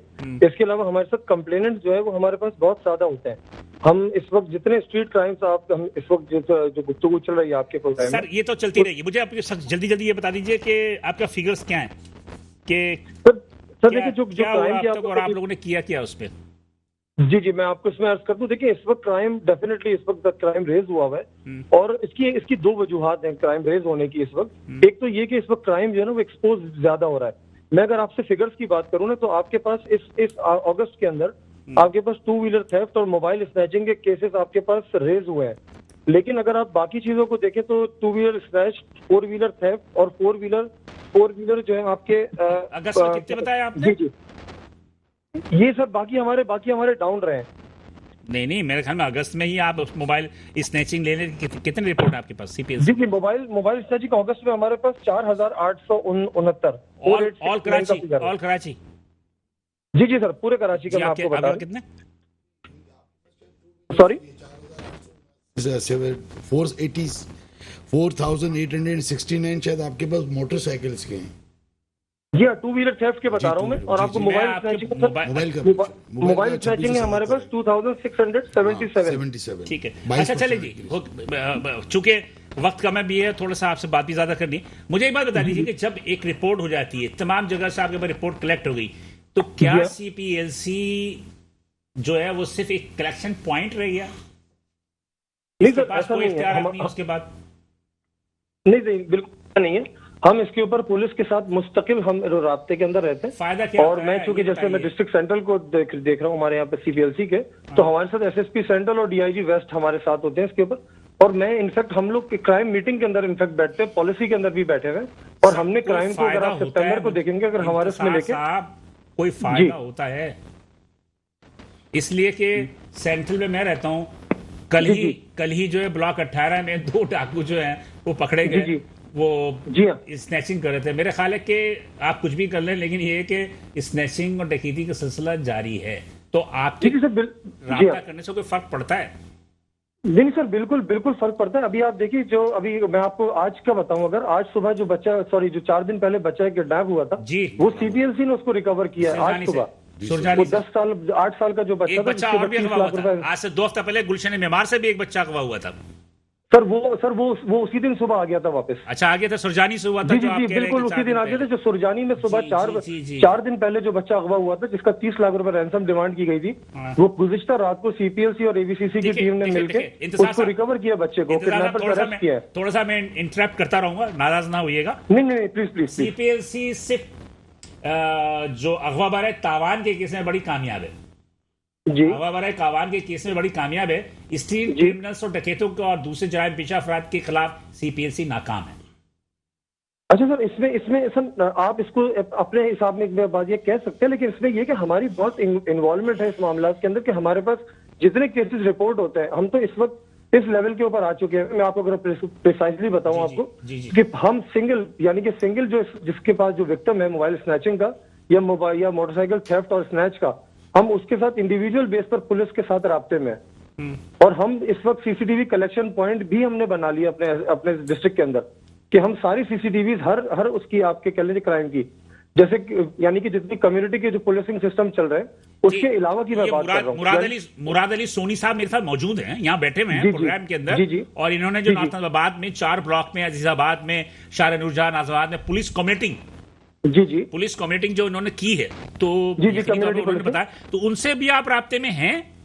इसके अलावा हमारे साथ कंप्लेनेंट जो है वो हमारे पास बहुत ज्यादा होते हैं। हम इस वक्त जितने स्ट्रीट क्राइम्स हम इस वक्त जो गुफ्तगू चल रही है आपके प्रोग्राम में, सर ये तो चलती रहेगी। मुझे आप जल्दी ये बता दीजिए कि आपका फिगर्स क्या है कि सर देखिए जो क्राइम की और आप लोगों ने किया क्या उस पर? जी जी, मैं आपको इसमें अर्ज कर दूं, देखिए इस वक्त क्राइम डेफिनेटली इस वक्त क्राइम रेज हुआ हुआ है और इसकी इसकी दो वजूहात हैं क्राइम रेज होने की इस वक्त। एक तो ये कि इस वक्त क्राइम जो है ना वो एक्सपोज ज्यादा हो रहा है। मैं अगर आपसे फिगर्स की बात करूं ना तो आपके पास इस अगस्त के अंदर आपके पास 2 व्हीलर थेफ्ट और मोबाइल स्नैचिंग के केसेस आपके पास रेज हुए हैं। लेकिन अगर आप बाकी चीजों को देखें तो 2 व्हीलर स्नैच, 4 व्हीलर थेफ्ट और 4 व्हीलर जो है आपके अगस्त में कितने बताया आपने? जी जी, ये सर बाकी हमारे डाउन रहे हैं। नहीं, मेरे ख्याल में अगस्त में ही आप मोबाइल स्नैचिंग लेने कितने रिपोर्ट है आपके पास सीपीएलसी? जी जी, मोबाइल स्नैचिंग अगस्त में हमारे पास 4,869 ऑल कराची? जी जी सर, पूरे कराची का जी, मैं आपके आपको बता अगला कितने? सॉरी 4,869 शायद आपके पास मोटरसाइकिल्स के हैं। जी हाँ, 2 व्हीलर थेफ्ट के बता रहा हूँ मैं। और आपको मोबाइल स्नैचिंग मोबाइल स्नैचिंग है हमारे पास 2,677। ठीक है, अच्छा चले जी, चूंकि वक्त कम भी है, थोड़ा सा आपसे बात भी ज्यादा करनी। मुझे एक बात बता दीजिए कि जब एक रिपोर्ट हो जाती है, तमाम जगह से आपके पास रिपोर्ट कलेक्ट हो गई, तो क्या सीपीएलसी जो है वो सिर्फ एक कलेक्शन पॉइंट रह गया? नहीं इसके सर, पास ऐसा कोई नहीं है। इख्तियार नहीं उसके बाद? नहीं, बिल्कुल नहीं है। हम इसके ऊपर पुलिस के साथ मुस्तकिल हम राब्ते के अंदर रहते हैं। फायदा क्या और होता मैं है, चूंकि ये जैसे मैं बताइए। डिस्ट्रिक्ट सेंट्रल को देख रहा हूँ हमारे यहाँ पे सीपीएलसी के, तो हमारे साथ एसएसपी सेंट्रल और डीआईजी वेस्ट हमारे साथ होते हैं इसके ऊपर। और मैं इनफैक्ट हम लोग क्राइम मीटिंग के अंदर इनफैक्ट बैठते हैं, पॉलिसी के अंदर भी बैठे हुए हैं। और हमने कोई क्राइम को अगर फायदा आप होता सितंबर है? को देखेंगे, अगर हमारे इसमें लेके साहब, कोई फायदा होता है? इसलिए कि सेंट्रल में मैं रहता हूं, कल ही जो है ब्लॉक 18 में 2 डाकू जो हैं वो पकड़े गए। जी। वो जी हाँ। स्नैचिंग कर रहे थे। मेरे ख्याल है कि आप कुछ भी कर लें, लेकिन ये है कि स्नैचिंग और डकैती का सिलसिला जारी है। तो आपके जी सर, जी राब्ता हाँ। करने से कोई फर्क पड़ता है? नहीं सर, बिल्कुल फर्क पड़ता है। अभी आप देखिए, जो अभी मैं आपको आज का बताऊं, अगर आज सुबह जो 4 दिन पहले बच्चा किडनैप हुआ था जी, वो सीपीएलसी ने उसको रिकवर किया है आज सुबह। सुरजानी वो से 8 साल का जो बच्चा एक था, बच्चा जिसके और भी 25 अगवा लाख हुआ था। रुपए। आज से 2 हफ्ता पहले गुलशन मेमार से भी एक बच्चा अगवा हुआ था। सर वो उसी दिन सुबह आ गया था वापस। अच्छा, आ गया था, सुरजानी से हुआ था? जी जो जी आप जी, कह रहे हैं बिल्कुल कि उसी 4 दिन आ गया था, पहले। जो सुरजानी में सुबह जी, 4 दिन पहले जो बच्चा अगवा हुआ था, जिसका 30 लाख रुपए रैंसम डिमांड की गई थी। हाँ। वो गुज़िश्ता रात को सीपीएलसी और एबीसीसी की टीम ने मिलकर उसको रिकवर किया, बच्चे को किडनैपर को अरेस्ट किया है। थोड़ा सा मैं इंटरप्ट करता रहूंगा, नाराज ना होइएगा। नहीं, प्लीज। सीपीएलसी सिर्फ जो अगवा बारे तावान के केस में बड़ी कामयाब है। जी अगवा बारे तावान के केस में बड़ी कामयाब है। स्ट्रीट क्रिमिनल्स और डकैतों को और दूसरे जराइम पेशा अफराद के खिलाफ सीपीएलसी नाकाम है। अच्छा सर, इसमें सर आप इसको अपने हिसाब में एक बात ये कह सकते हैं, लेकिन इसमें ये कि हमारी बहुत इन्वॉल्वमेंट है इस मामला के अंदर, कि हमारे पास जितने केसेस रिपोर्ट होते हैं, हम तो इस वक्त इस लेवल के ऊपर आ चुके हैं। मैं आपको अगर प्रिसाइजली बताऊं आपको कि हम सिंगल जो जिसके पास जो विक्टिम है मोबाइल स्नैचिंग का या मोटरसाइकिल थेफ्ट और स्नैच का, हम उसके साथ इंडिविजुअल बेस पर पुलिस के साथ राब्ते में हैं। और हम इस वक्त सीसीटीवी कलेक्शन पॉइंट भी हमने बना लिया अपने डिस्ट्रिक्ट के अंदर, कि हम सारी सीसीटीवीज हर उसकी आपके कह लीजिए क्राइम की, जैसे यानी कि जितनी कम्युनिटी के जो पुलिसिंग सिस्टम चल रहे हैं उसके अलावा की मैं बात कर रहा हूँ। मुराद अली सोनी साहब मेरे साथ मौजूद हैं, यहाँ बैठे हुए हैं प्रोग्राम के अंदर। जी। और इन्होंने जो नाज़िमाबाद में 4 ब्लॉक में, अजीजाबाद में, शाह नूरजहां, नाज़िमाबाद में पुलिस कम्युनिटी जो इन्होंने की है, तो उन्होंने बताया, तो उनसे भी आप राब्ते में हैं?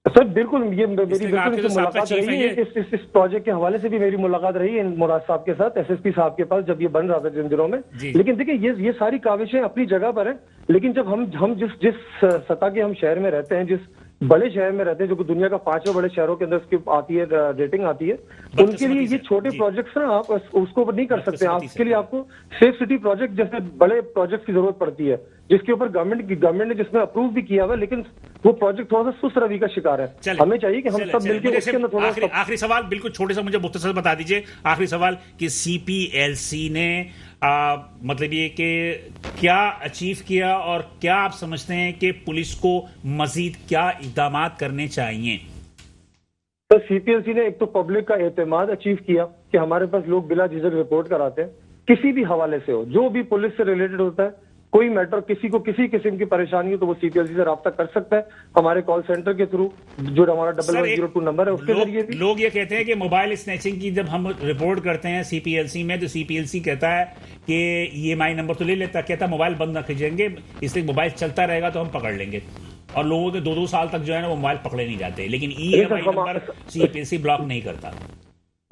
सर बिल्कुल, ये मेरी बिल्कुल तो मुलाकात रही है। इस प्रोजेक्ट के हवाले से भी मेरी मुलाकात रही है मुराद साहब के साथ, एसएसपी साहब के पास, जब ये बन रहा था जिन दिनों में। लेकिन देखिए, ये सारी काविशें अपनी जगह पर हैं, लेकिन जब हम जिस सतह के हम शहर में रहते हैं, जिस बड़े शहर में रहते हैं, जो कि दुनिया का 5वें बड़े शहरों के अंदर उसकी आती है रेटिंग आती है, उनके लिए ये छोटे प्रोजेक्ट्स ना आप उसको नहीं कर सकते। आपके लिए आपको सेफ सिटी प्रोजेक्ट जैसे बड़े प्रोजेक्ट की जरूरत पड़ती है, जिसके ऊपर गवर्नमेंट ने जिसमें अप्रूव भी किया हुआ, लेकिन वो प्रोजेक्ट थोड़ा सा सुस्त रवी का शिकार है। हमें चाहिए कि हम सब मिलकर उसके अंदर थोड़ा सा। आखिरी सवाल बिल्कुल छोटे सा मुझे मुख्तसर बता दीजिए, आखिरी सवाल कि सीपीएलसी ने मतलब ये कि क्या अचीव किया, और क्या आप समझते हैं कि पुलिस को मजीद क्या इक़दाम करने चाहिए? तो सीपीएलसी ने एक तो पब्लिक का एतमाद अचीव किया कि हमारे पास लोग बिला झिझक रिपोर्ट कराते हैं, किसी भी हवाले से हो, जो भी पुलिस से रिलेटेड होता है, कोई मैटर, किसी को किसी किस्म की परेशानी हो तो वो सीपीएलसी से राब्ता कर सकता है हमारे कॉल सेंटर के थ्रू, जो हमारा 1102 नंबर है उसके जरिए भी। लोग ये कहते हैं कि मोबाइल स्नैचिंग की जब हम रिपोर्ट करते हैं सीपीएलसी में, तो सीपीएलसी कहता है कि ईएमआई नंबर तो ले लेता, कहता मोबाइल बंद ना कीजिएंगे, इसलिए मोबाइल चलता रहेगा तो हम पकड़ लेंगे। और लोगों के 2-2 साल तक जो है ना वो मोबाइल पकड़े नहीं जाते, लेकिन sir, EMI number CPLC block नहीं करता।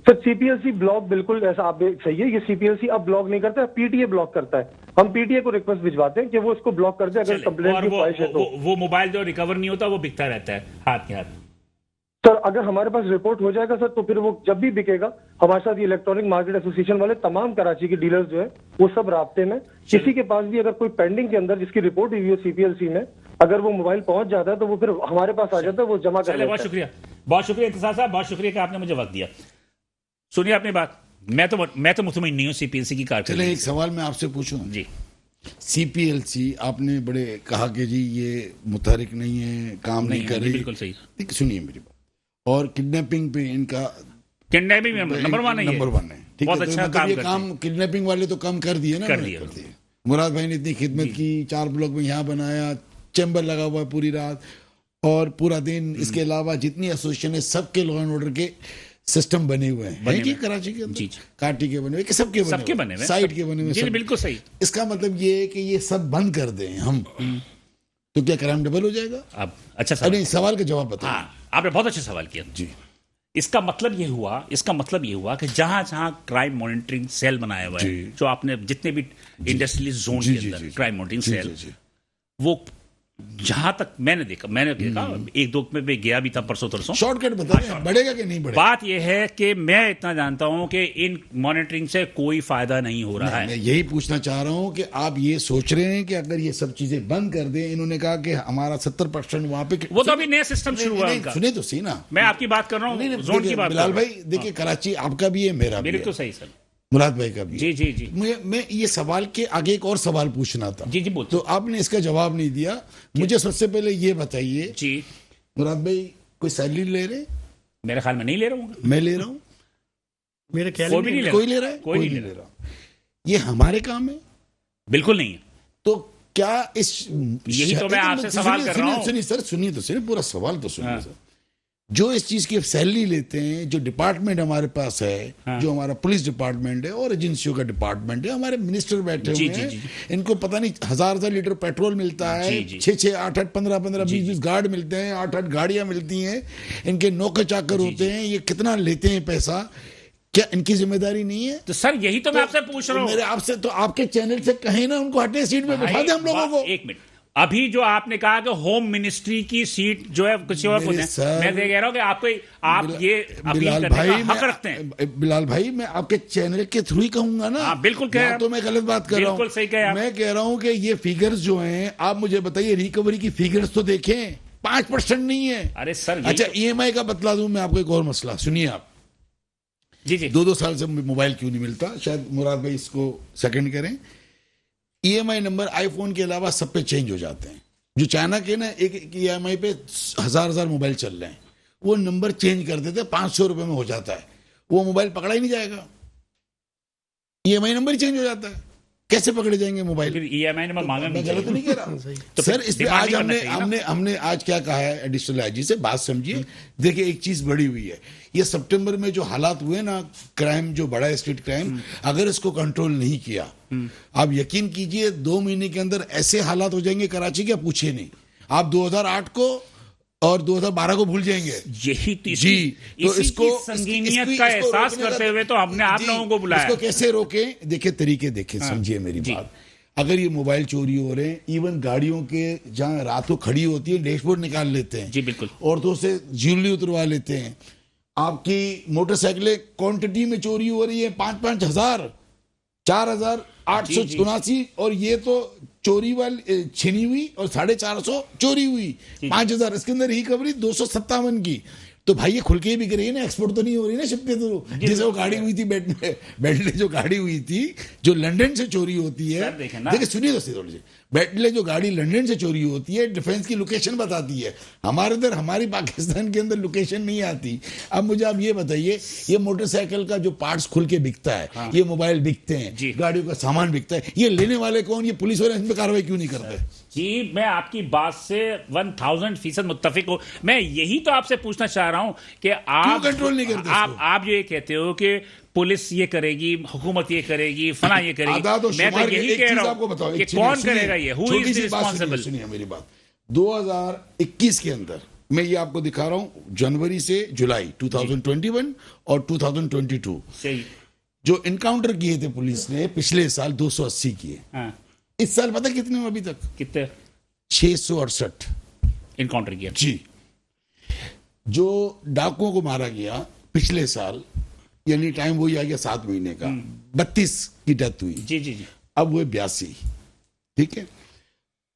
सर सीपीएलसी ब्लॉक बिल्कुल ऐसा आप सही है, ये सीपीएलसी अब ब्लॉक नहीं करता, पीटीए ब्लॉक करता है। हम पीटीए को रिक्वेस्ट भिजवाते हैं कि वो इसको ब्लॉक कर दे अगर चले, कंप्लेंट और की ख्वाहिश है तो। वो मोबाइल जो रिकवर नहीं होता वो बिकता रहता है हाथ के हाथ। सर अगर हमारे पास रिपोर्ट हो जाएगा सर, तो फिर वो जब भी बिकेगा हमारे साथ ये इलेक्ट्रॉनिक मार्केट एसोसिएशन वाले तमाम कराची के डीलर्स जो है वो सब राब्ते में, किसी के पास भी अगर कोई पेंडिंग के अंदर जिसकी रिपोर्ट हुई है सीपीएलसी में, अगर वो मोबाइल पहुंच जाता है तो वो फिर हमारे पास आ जाता है, वो जमा कर चलिए, बहुत लेता है। शुक्रिया, बहुत शुक्रिया इंतजार साहब, बहुत शुक्रिया कि आपने मुझे वक्त दिया। सुनिए अपनी बात, मैं तो मुतमईन नहीं हूं सीपीएलसी की चले कारकर्दगी एक सवाल मैं आपसे पूछूं जी। सीपीएलसी आपने बड़े कहा कि जी ये मुतहरिक नहीं है, काम नहीं कर रही, बिल्कुल सही। ठीक, सुनिए मेरी बात। और किडनैपिंग पे इनका किडनैपिंग नंबर 1 है, नंबर 1 है, ठीक बहुत है, तो अच्छा मतलब काम ये करते काम किडनैपिंग वाले तो कम कर दिए ना, कर दिए। मुराद भाई ने इतनी खिदमत की, 4 ब्लॉक में यहाँ बनाया, चैम्बर लगा हुआ है पूरी रात और पूरा दिन। इसके अलावा जितनी एसोसिएशन है सबके लॉ एंड ऑर्डर के सिस्टम बने हुए हैं कि कराची के अंदर, जी। काटी के बने हुए, कि सबके बने हुए, साइड के बने हुए, जी बिल्कुल सही। इसका मतलब ये है कि ये सब बंद कर दें हम, तो क्या क्राइम डबल हो जाएगा? अब अच्छा सवाल, नहीं, सवाल का जवाब बताओ। हाँ, आपने बहुत अच्छा सवाल किया जी। इसका मतलब ये हुआ कि जहां जहां क्राइम मॉनिटरिंग सेल बनाया हुआ है, जी। जो आपने जितने भी इंडस्ट्रियल जोन जी, के जी, अंदर जी, क्राइम मॉनिटरिंग जी, सेल, जी, जी। वो जहां तक मैंने देखा 1-2 में मैं गया भी था परसों तरसों। शॉर्टकट बता दें, बढ़ेगा कि नहीं बढ़ेगा? बात यह है कि मैं इतना जानता हूं कि इन मॉनिटरिंग से कोई फायदा नहीं हो रहा मैं है। यही पूछना चाह रहा हूं कि आप ये सोच रहे हैं कि अगर ये सब चीजें बंद कर दें, इन्होंने कहा कि हमारा 70% वहां पे, वो तो अभी नया सिस्टम शुरू हुआ है उनका। सुने तो सही ना, मैं आपकी बात कर रहा हूँ, जोन की देखिए, बात बिलाल कर रहा भाई देखिए, कराची आपका भी है, मेरा भी मेरे है, तो सही सर। मुराद भाई का भी जी जी जी मैं ये सवाल के आगे एक और सवाल पूछना था। जी जी बोल। तो आपने इसका जवाब नहीं दिया। मुझे सबसे पहले ये बताइए जी, मुराद भाई, कोई सैलरी ले रहे? मेरे ख्याल में नहीं ले रहा हूँ, मैं ले रहा हूँ, मेरे ख्याल कोई में भी नहीं ले कोई ले रहा है? कोई नहीं ले रहा। ये हमारे काम है? बिल्कुल नहीं है। तो क्या इस यही तो मैं आपसे सवाल कर रहा हूं। सुनिए सर, सुनिए तो सर, पूरा सवाल तो सुनिए हाँ। सर। जो इस चीज की सैलरी लेते हैं, जो डिपार्टमेंट हमारे पास है, हाँ। जो हमारा पुलिस डिपार्टमेंट है और एजेंसियों का डिपार्टमेंट है, हमारे मिनिस्टर बैठे जी, हुए जी, हैं, जी। इनको पता नहीं 1000 लीटर पेट्रोल मिलता है, जी, जी। 6-6, 8-8, 15-15, 20-20 गार्ड मिलते हैं, 8-8 गाड़ियां मिलती हैं, इनके नौकर चाकर होते हैं, ये कितना लेते हैं पैसा, क्या इनकी जिम्मेदारी नहीं है? तो सर यही तो मैं आपसे पूछ रहा हूँ। मेरे आपसे तो आपके चैनल से कहें ना उनको, हटे सीट पे बैठा दे हम लोगों को। एक मिनट, अभी जो आपने कहा कि होम मिनिस्ट्री की सीट जो है किसी और को मेरे दें, सर, मैं कह रहा हूं कि आप ये अपील बिलाल करने भाई, का हक रखते हैं। बिलाल भाई, मैं आपके चैनल के थ्रू ही कहूंगा ना। हाँ, बिल्कुल कह रहे हैं। तो मैं गलत बात कर रहा हूँ? बिल्कुल सही कहे आप। मैं कह रहा हूँ कि ये फिगर्स जो हैं, आप मुझे बताइए, रिकवरी की फिगर्स तो देखें, 5% नहीं है। अरे सर, अच्छा, ईएमआई का बतला दूं मैं आपको एक और मसला, सुनिए आप। जी जी 2-2 साल से मोबाइल क्यों नहीं मिलता, शायद मुराद भाई इसको सेकंड करें। ईएमआई नंबर आईफोन के अलावा सब पे चेंज हो जाते हैं। जो चाइना के ना एक ईएमआई पे 1000 मोबाइल चल रहे हैं, वो नंबर चेंज कर देते हैं, 500 रुपए में हो जाता है, वो मोबाइल पकड़ा ही नहीं जाएगा, ईएमआई नंबर ही चेंज हो जाता है, कैसे पकड़े जाएंगे मोबाइल? फिर ईएमआई नंबर मांगा मैं गलत नहीं कह रहा तो सर। फिर इस पे डिमांड आज ही करना चाहिए ना। हमने आज क्या कहा है एडिशनल आईजी से, बात समझिए। देखिए, एक चीज बड़ी हुई है, ये सितंबर में जो हालात हुए ना, क्राइम जो बढ़ा है, स्ट्रीट क्राइम, अगर इसको कंट्रोल नहीं किया, आप यकीन कीजिए 2 महीने के अंदर ऐसे हालात हो जाएंगे कराची के, आप पूछिए नहीं। आप 2008 को और 2012 को भूल जाएंगे। यही तो जी, तो इसी इसको की संगीनियत इसको का इसको एहसास रोकने का- करते हुए तो हमने आप जी, लोगों को बुलाया। इसको कैसे रोकें? देखिए तरीके, देखिए समझिए मेरी जी। बात। अगर ये मोबाइल चोरी हो रहे हैं, इवन गाड़ियों के जहां रात को खड़ी होती है, डैशबोर्ड निकाल लेते हैं। जी बिल्कुल। औरतों से ज्वेलरी उतरवा लेते हैं। आपकी मोटरसाइकिलें क्वांटिटी में चोरी हो रही है, 5-5 हजार, 4879, और ये तो चोरी वाली छिनी हुई और 450 चोरी हुई, 5000, इसके अंदर रिकवरी 257 की। तो भाई ये खुल के ही बिक रही है ना, एक्सपोर्ट तो नहीं हो रही ना शिप के थ्रू। जैसे वो गाड़ी हुई थी बेंटले जो गाड़ी हुई थी, जो लंदन से चोरी होती है। देखिए सुनिए दोस्तों, थोड़ी सी बेंटले जो गाड़ी लंदन से चोरी होती है, डिफेंस की लोकेशन बताती है, हमारे इधर, हमारी पाकिस्तान के अंदर लोकेशन नहीं आती। अब मुझे आप ये बताइए, ये मोटरसाइकिल का जो पार्ट्स खुल के बिकता है, हाँ। ये मोबाइल बिकते हैं, गाड़ियों का सामान बिकता है, ये लेने वाले कौन? ये पुलिस वाले इन पर कार्रवाई क्यों नहीं करते? जी, मैं आपकी बात से 1000% मुत्तफिक हूं। मैं यही तो आपसे पूछना चाह रहा हूं कि आप कंट्रोल नहीं करते आप ये कहते हो कि पुलिस ये करेगी, हुकूमत ये करेगी, फना ये करेगी। आदाद और मैं तो शुमार की यही एक कह चीज रहा आपको हूं बताओ, कि एक चीज कौन सुनिए, करेगा ये, हु छोटी इज सी बात रिस्पॉन्सिबल? सुनिए मेरी बात। 2021 के अंदर, मैं ये आपको दिखा रहा हूं, जनवरी से जुलाई 2021 और 2022 सही। जो इनकाउंटर किए थे पुलिस ने पिछले साल 280 किए। हाँ, इस साल पता कितने हुए अभी तक? कितने 668 इनकाउंटर किया? जी। जो डाकुओं को मारा गया पिछले साल, यानी टाइम वही आ गया 7 महीने का, 32 की डेथ हुई। जी जी जी। अब वो 82। ठीक है।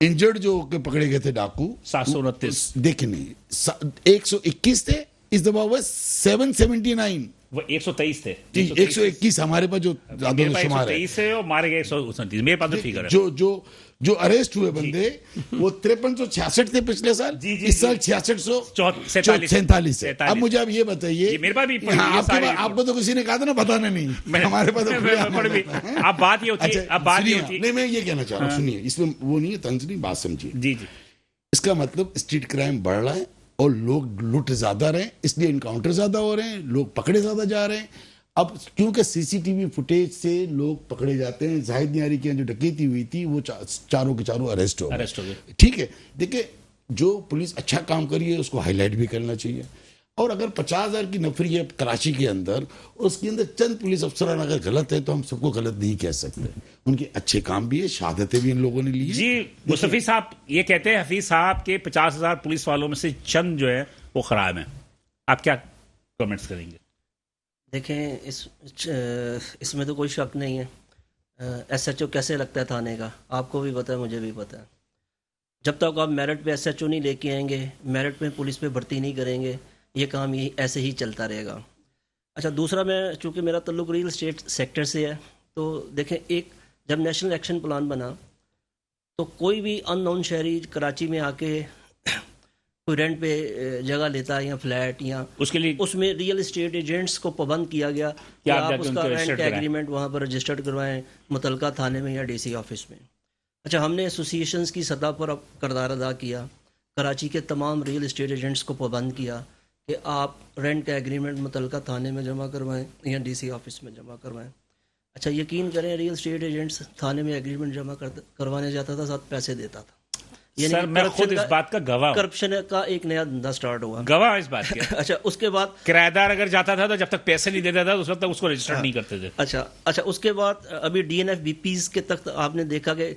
इंजर्ड जो के पकड़े गए थे डाकू 729। देखे नहीं, 121 थे, इस दफा हुआ 779। वो 123 थे। 121 हमारे पास जो मेरे पास शुमार है, 123 है और मारे गए 129। मेरे पास तो फिगर है। जो अरेस्ट हुए बंदे वो 5366 थे पिछले साल। जी, जी, इस साल जी। 4647 है। अब मुझे आप ये बताइए, ये मेरे पास भी हाँ, ये सारे आपको तो किसी ने कहा था ना बताना नहीं, हमारे पास तो अब बात ये होती है, अब बात ये होती है। नहीं, मैं ये कहना चाह रहा हूँ, सुनिए, इसमें वो नहीं है, तंज नहीं, बात समझिए। जी जी। इसका मतलब स्ट्रीट क्राइम बढ़ रहा है और लोग लूट ज्यादा रहे हैं, इसलिए इनकाउंटर ज्यादा हो रहे हैं, लोग पकड़े ज्यादा जा रहे हैं। अब क्योंकि सीसीटीवी फुटेज से लोग पकड़े जाते हैं, जाहिद नियारी की जो डकैती हुई थी वो चारों के चारों अरेस्ट हो गए। ठीक है। देखिए, जो पुलिस अच्छा काम करी है उसको हाईलाइट भी करना चाहिए। और अगर 50,000 की नफरी है कराची के अंदर, उसके अंदर चंद पुलिस अफसरान अगर गलत है तो हम सबको गलत नहीं कह सकते। उनके अच्छे काम भी है, शहादतें भी इन लोगों ने ली है। जी, मुस्तफी साहब ये कहते हैं हफीज साहब के 50,000 पुलिस वालों में से चंद जो है वो खराब हैं। आप क्या कमेंट्स करेंगे? देखें, इसमें तो कोई शक नहीं है। एसएचओ कैसे लगता है थाने का, आपको भी पता है, मुझे भी पता है। जब तक आप मेरिट पे एसएचओ नहीं लेके आएंगे, मेरिट पे पुलिस पे भर्ती नहीं करेंगे, ये काम ये ऐसे ही चलता रहेगा। अच्छा, दूसरा, मैं चूँकि मेरा ताल्लुक रियल एस्टेट सेक्टर से है, तो देखें, एक जब नेशनल एक्शन प्लान बना तो कोई भी अननोन शहरी कराची में आके कोई रेंट पे जगह लेता है या फ्लैट, या उसके लिए उसमें रियल एस्टेट एजेंट्स को पाबंद किया गया कि आप उसका रेंट एग्रीमेंट वहाँ पर रजिस्टर्ड करवाएं मुतलका थाने में या डीसी ऑफिस में। अच्छा, हमने एसोसिएशंस की सतह पर अब किरदार अदा किया, कराची के तमाम रियल एस्टेट एजेंट्स को पाबंद किया कि आप रेंट का एग्रीमेंट मुतलका थाने में जमा करवाएं या डीसी ऑफिस में जमा करवाएं। अच्छा, यकीन करें, रियल एस्टेट एजेंट्स थाने में एग्रीमेंट जमा करवाने जाता था, साथ पैसे देता था। सर, मैं खुद इस बात का गवाह हूं। करप्शन का एक नया धंधा स्टार्ट हुआ, गवाह इस बात के। अच्छा, उसके बाद किराएदार अगर जाता था तो जब तक पैसे नहीं देता था उस वक्त तक उसको रजिस्टर नहीं करते थे। अच्छा, उसके बाद अभी डीएनएफ बीपीज के तक आपने देखा कि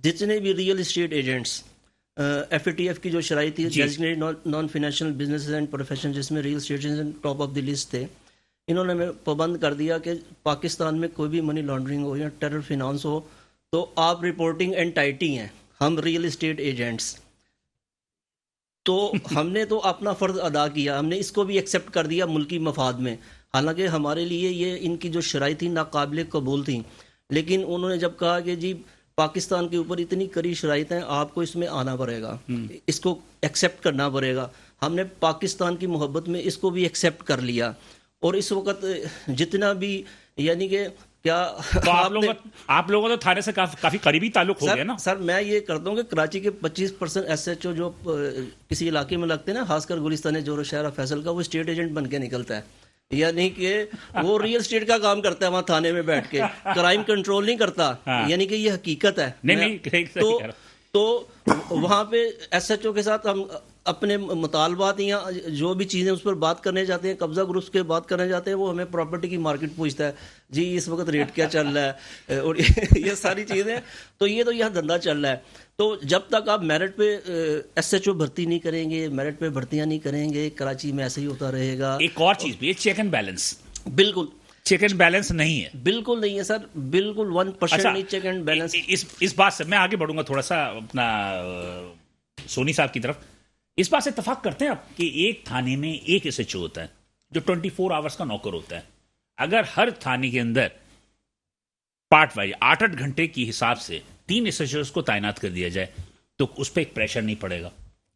जितने भी रियल एस्टेट एजेंट्स, एफएटीएफ की जो शराइ थी, designated non financial business and profession, जिसमें real estate agent top of the list थे, इन्होंने पाबंद कर दिया कि पाकिस्तान में कोई भी मनी लॉन्ड्रिंग हो या टेरर फिनांस हो तो आप रिपोर्टिंग एंटाइटी हैं, हम रियल एस्टेट एजेंट्स। तो हमने तो अपना फ़र्ज़ अदा किया, हमने इसको भी एक्सेप्ट कर दिया मुल्की मफाद में। हालांकि हमारे लिए ये इनकी जो शराइ थी नाकाबिल कबूल थी, लेकिन उन्होंने जब कहा कि जी पाकिस्तान के ऊपर इतनी कड़ी शराइत हैं, आपको इसमें आना पड़ेगा, इसको एक्सेप्ट करना पड़ेगा, हमने पाकिस्तान की मोहब्बत में इसको भी एक्सेप्ट कर लिया। और इस वक्त जितना भी, यानी कि क्या तो आप लोगों तो थाने से काफी करीबी ताल्लुक हो गया ना? सर, मैं ये करता हूँ कि कराची के 25% एसएचओ जो किसी इलाके में लगते हैं ना, खासकर गुलिस्तान जोरो शहर फैसल का, वो स्टेट एजेंट बन के निकलता है, यानी कि वो रियल एस्टेट का काम करता है वहाँ थाने में बैठ के, क्राइम कंट्रोल नहीं करता। यानी कि ये हकीकत है। नहीं, तो वहाँ पे एसएचओ के साथ हम अपने मुतालबात या जो भी चीज़ें उस पर बात करने जाते हैं, कब्जा ग्रुप्स के बात करने जाते हैं, वो हमें प्रॉपर्टी की मार्केट पूछता है, जी इस वक्त रेट क्या चल रहा है, और ये सारी चीज़ें। तो यहाँ धंधा चल रहा है। तो जब तक आप मेरिट पे एसएचओ भर्ती नहीं करेंगे, मेरिट पे भर्तियां नहीं करेंगे, कराची में ऐसे ही होता रहेगा। एक और चीज़ भी है, चेक एंड बैलेंस। बिल्कुल चेक एंड बैलेंस नहीं है, बिल्कुल नहीं है सर, बिल्कुल 1% नहीं चेक एंड बैलेंस। इस बात से मैं आगे बढ़ूंगा थोड़ा सा अपना सोनी साहब की तरफ। इस बात से इत्तेफाक करते हैं आप कि एक थाने में एक एसएचओ होता है जो 24 आवर्स का नौकर होता है। अगर हर थाने के अंदर पार्ट वाइज 8-8 घंटे के हिसाब से 3 एसएचओ को तैनात कर दिया जाए तो उस पर एक प्रेशर नहीं पड़ेगा।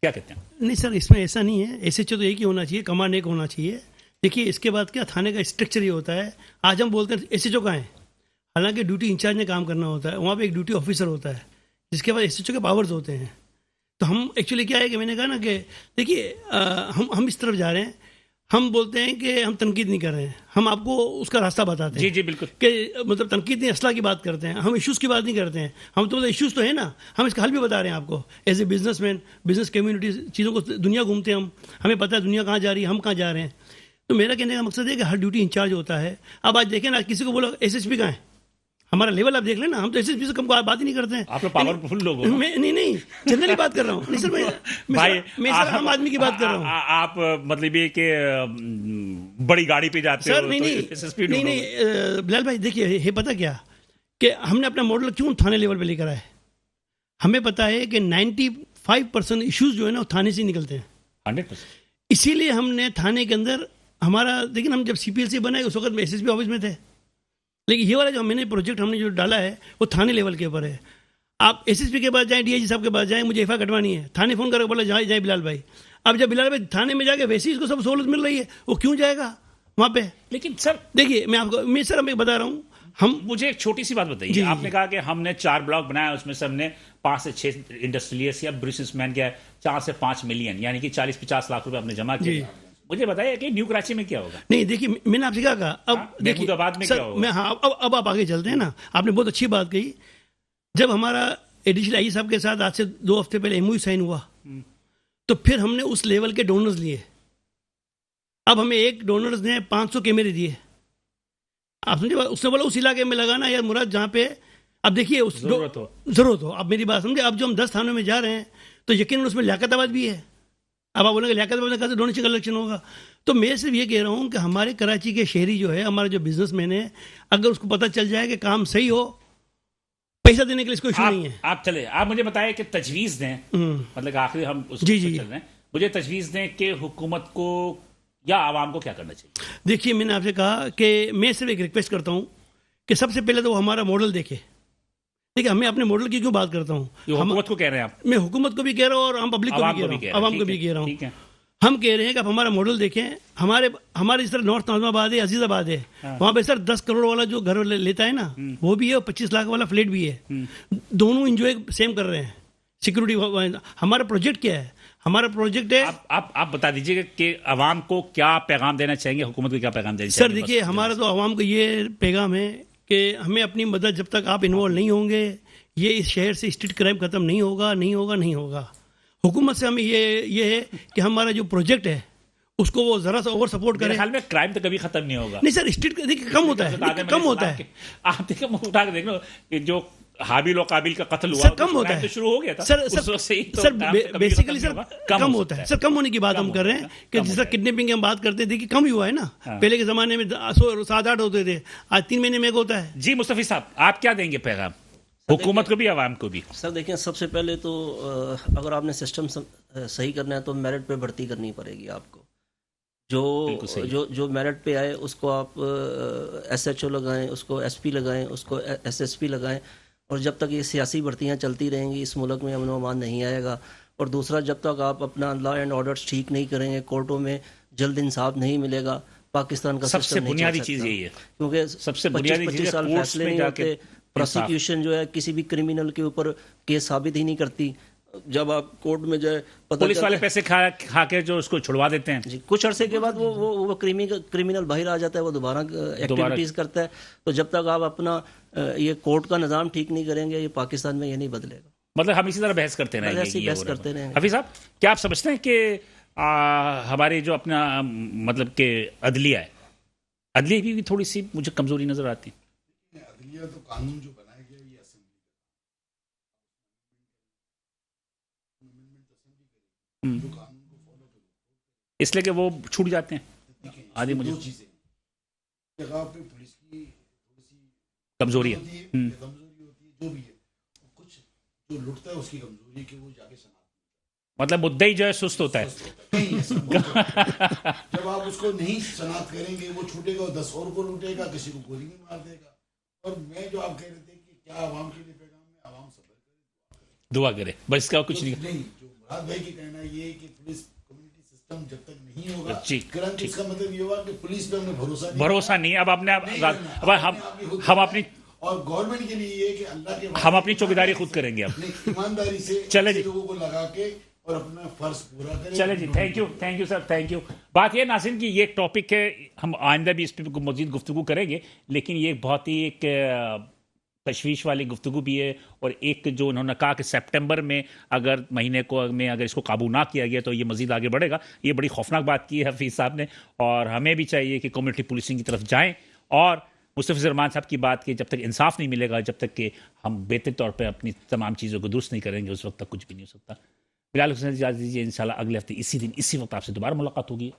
क्या कहते हैं? नहीं सर, इसमें ऐसा नहीं है, एसएचओ तो एक ही होना चाहिए, कमांड एक होना चाहिए। देखिए, इसके बाद क्या थाने का स्ट्रक्चर ये होता है, आज हम बोलते हैं एसएचओ कहाँ है, हालांकि ड्यूटी इंचार्ज ने काम करना होता है, वहाँ पे एक ड्यूटी ऑफिसर होता है, जिसके बाद एसएचओ के पावर्स होते हैं। तो हम एक्चुअली क्या है कि मैंने कहा ना कि देखिए, हम इस तरफ जा रहे हैं, हम बोलते हैं कि हम तनकीद नहीं कर रहे हैं, हम आपको उसका रास्ता बताते हैं। जी जी बिल्कुल। कि मतलब तनकीद नहीं, असला की बात करते हैं, हम इश्यूज़ की बात नहीं करते हैं। हम तो मतलब इश्यूज़ तो है ना, हम इसका हल भी बता रहे हैं आपको। As a businessman, business community, चीज़ों को दुनिया घूमते हैं हम, हमें पता है दुनिया कहाँ जा रही है, हम कहाँ जा रहे हैं। तो मेरा कहने का मकसद है कि हर ड्यूटी इंचार्ज होता है। अब आज देखें ना, किसी को बोलो SSP कहाँ है, हमारा लेवल आप देख लेना, हम तो SSP से कम को बात ही नहीं करते हैं। आप लोग पावरफुल लोग हो। मैं नहीं जनरली बात कर रहा हूँ। नहीं सर, मैं सर आम आदमी की बात कर रहा हूँ। आप मतलब ये कि बड़ी गाड़ी पे जाते सर हो नहीं तो SSP बिलाल भाई देखिए, ये पता क्या कि हमने अपना मॉडल क्यों थाने लेवल पे लेकर आए। हमें पता है कि 95% इश्यूज जो है ना वो थाने से निकलते हैं। 100%। इसीलिए हमने थाने के अंदर हमारा, लेकिन हम जब CPLC बनाए उस वक्त में SSP ऑफिस में थे, लेकिन ये वाला जो मैंने प्रोजेक्ट हमने जो डाला है वो थाने लेवल के ऊपर है। आप SSP के पास जाएं, DIG साहब के पास जाएं, मुझे FIR कटवानी है, थाने फ़ोन करके बोला जाए बिलाल भाई। अब जब बिलाल भाई थाने में जाके वैसे ही इसको सब सहूलत मिल रही है, वो क्यों जाएगा वहाँ पे। लेकिन सर देखिए मैं सर मैं बता रहा हूँ, हम मुझे एक छोटी सी बात बताइए। जी, आपने कहा कि हमने 4 ब्लॉक बनाया, उसमें से हमने 5 से 6 इंडस्ट्रियलिस्ट या बिजनेसमैन के 4 से 5 मिलियन यानी कि 40-50 लाख रुपए आपने जमा किए। मुझे बताइए कि न्यू कराची में क्या होगा। नहीं देखिए, मैंने आपसे क्या कहा, अब देखिए महमूदाबाद में सर, क्या होगा? मैं हाँ अब आप आगे चलते हैं ना। आपने बहुत अच्छी बात कही। जब हमारा एडिशनल आई साहब के साथ आज से 2 हफ्ते पहले MOU साइन हुआ, तो फिर हमने उस लेवल के डोनर्स लिए। अब हमें एक डोनर्स ने 500 कैमरे दिए। आप समझे, उसने बोला उस इलाके में लगाना यार मुराद जहाँ पे, अब देखिए उस जरूरत हो। अब मेरी बात समझे, अब जो हम 10 थानों में जा रहे हैं तो यकीन उसमें लियाकताबाद भी है। अब आप बोलेंगे लियाकताबाद में कैसे डोनेशन कलेक्शन होगा। तो मैं सिर्फ ये कह रहा हूँ कि हमारे कराची के शहरी जो है, हमारा जो बिजनेसमैन है, अगर उसको पता चल जाए कि काम सही हो, पैसा देने के लिए इसको इशू नहीं है। आप चले, आप मुझे बताएं कि तजवीज़ दें, मतलब आखिरी हम उस जी चल रहे हैं, मुझे तजवीज़ दें कि हुकूमत को या आवाम को क्या करना चाहिए। देखिए मैंने आपसे कहा कि मैं सिर्फ एक रिक्वेस्ट करता हूँ कि सबसे पहले तो वो हमारा मॉडल देखे। देखिए, हमें अपने मॉडल की क्यों बात करता हूँ, हुकूमत को कह रहे हैं आप। मैं हुकूमत को भी कह रहा हूँ और हम पब्लिक को भी कह रहा हूँ, आवाम को भी कह रहा हूँ। हम कह रहे हैं कि आप हमारा मॉडल देखें। हमारे इस तरह नॉर्थ नाज़िमाबाद है, अजीज़ाबाद है, वहाँ पे सर 10 करोड़ वाला जो घर लेता है ना, वो भी है, और 25 लाख वाला फ्लैट भी है। दोनों इंजॉय सेम कर रहे हैं। सिक्योरिटी, हमारा प्रोजेक्ट क्या है, हमारा प्रोजेक्ट है। आप बता दीजिए कि अवाम को क्या पैगाम देना चाहेंगे, हुकूमत को क्या पैगाम देना चाहेंगे। सर देखिए, हमारा तो अवाम को ये पैगाम है कि हमें अपनी मदद, जब तक आप इन्वॉल्व नहीं होंगे, ये इस शहर से स्ट्रीट क्राइम खत्म नहीं होगा। हुकूमत से हमें ये है कि हमारा जो प्रोजेक्ट है उसको वो जरा सा ओवर सपोर्ट करें। ख्याल में क्राइम तो कभी खत्म नहीं होगा। नहीं सर, स्ट्रीट देखिए कम होता है। आप देखिए, उठा के देख लो, जो हाबिल और काबिल का कत्ल हुआ सर, कम होता है, तो शुरू हो गया था सर बेसिकली सर कम होता है। सर कम होने की बात हम कर रहे हैं कि जिस तरह किडनैपिंग की हम बात करते थे कि कम ही हुआ है ना। पहले के जमाने में 7-8 होते थे, आज 3 महीने में एक होता है। जी मुस्तफी साहब, आप क्या देंगे पैगाम हुकूमत को भी, आवाम को भी? सर देखिए, सबसे पहले तो अगर आपने सिस्टम सही करना है तो मेरिट पे भर्ती करनी पड़ेगी आपको। जो मेरिट पे आए उसको आप SHO लगाएं, उसको SP लगाएं, उसको SSP लगाएं। और जब तक ये सियासी भर्तियां चलती रहेंगी, इस मुल्क में अमन व अमान नहीं आएगा। और दूसरा, जब तक आप अपना लॉ एंड ऑर्डर ठीक नहीं करेंगे, कोर्टों में जल्द इंसाफ नहीं मिलेगा, पाकिस्तान का सबसे बुनियादी चीज़ यही है। क्योंकि सबसे बुनियादी 25 साल फैसले नहीं होते। प्रोसिक्यूशन जो है किसी भी क्रिमिनल के ऊपर केस साबित ही नहीं करती। जब आप कोर्ट में जाए, पुलिस वाले पैसे खा के जो उसको छुड़वा देते हैं, जी, कुछ अरसे के बाद वो क्रिमिनल बाहर आ जाता है, वो दोबारा एक्टिविटीज करता है। तो जब तक आप अपना ये कोर्ट का निज़ाम ठीक नहीं करेंगे, ये पाकिस्तान में ये नहीं बदलेगा। मतलब हम इसी तरह बहस करते रहेंगे। हफीज साहब, क्या आप समझते हैं कि हमारे जो अपना मतलब के अदलिया है, अदलिया भी थोड़ी सी मुझे कमजोरी नजर आती है। अदलिया तो कानून जो बनाया गया ये असेंबली जो कानून को फॉलो करे, इसलिए कि वो छूट जाते हैं। आदि मुझे 2 चीजें जगह पे पुलिस की थोड़ी सी कमजोरी है, कमजोरी होती है, जो भी है। कुछ जो लुटता है उसकी कमजोरी है कि वो जाके मतलब मुद्दई जो है सुस्त होता है। जब आप उसको नहीं शनाख्त करेंगे, वो छूटेगा, 10 और को लूटेगा, किसी को गोली में मार देगा। और मैं जो आप कह रहे थे कि क्या आवाम के लिए पैगाम है, आवाम सब्र करे, दुआ करे, बस इसका कुछ नहीं। जो मुराद भाई की कहना ये है कि पुलिस कम्युनिटी सिस्टम जब तक नहीं होगा, इसका मतलब ये होगा कि पुलिस पे हमें भरोसा नहीं। अब आपने हम अपनी, और गवर्नमेंट के लिए ये कि अल्लाह के हम अपनी चौकीदारी खुद करेंगे, अब ईमानदारी से चले लोगों को लगा के और अपना फर्ज पूरा करें। चले जी, thank you sir, thank you. बात यह नाज़रीन कि ये एक टॉपिक है, हम आइंदा भी इस पर मज़ीद गुफ्तगू करेंगे, लेकिन ये बहुत ही एक तशवीश वाली गुफ्तगू भी है। और एक जो उन्होंने कहा कि सितंबर में अगर महीने को में अगर इसको काबू ना किया गया तो ये मज़ीद आगे बढ़ेगा, ये बड़ी खौफनाक बात की है हफीज़ साहब ने। और हमें भी चाहिए कि कम्युनिटी पुलिसिंग की तरफ जाएँ और मुस्तफ़ा रहमान साहब की बात की, जब तक इंसाफ नहीं मिलेगा, जब तक कि हम बेहतर तौर पर अपनी तमाम चीज़ों को दुरुस्त नहीं करेंगे, उस वक्त तक कुछ भी नहीं हो सकता। बिलाल हुसैन इजाज़त दीजिए, इंशाल्लाह अगले हफ्ते इसी दिन इसी वक्त आपसे दोबारा मुलाकात होगी।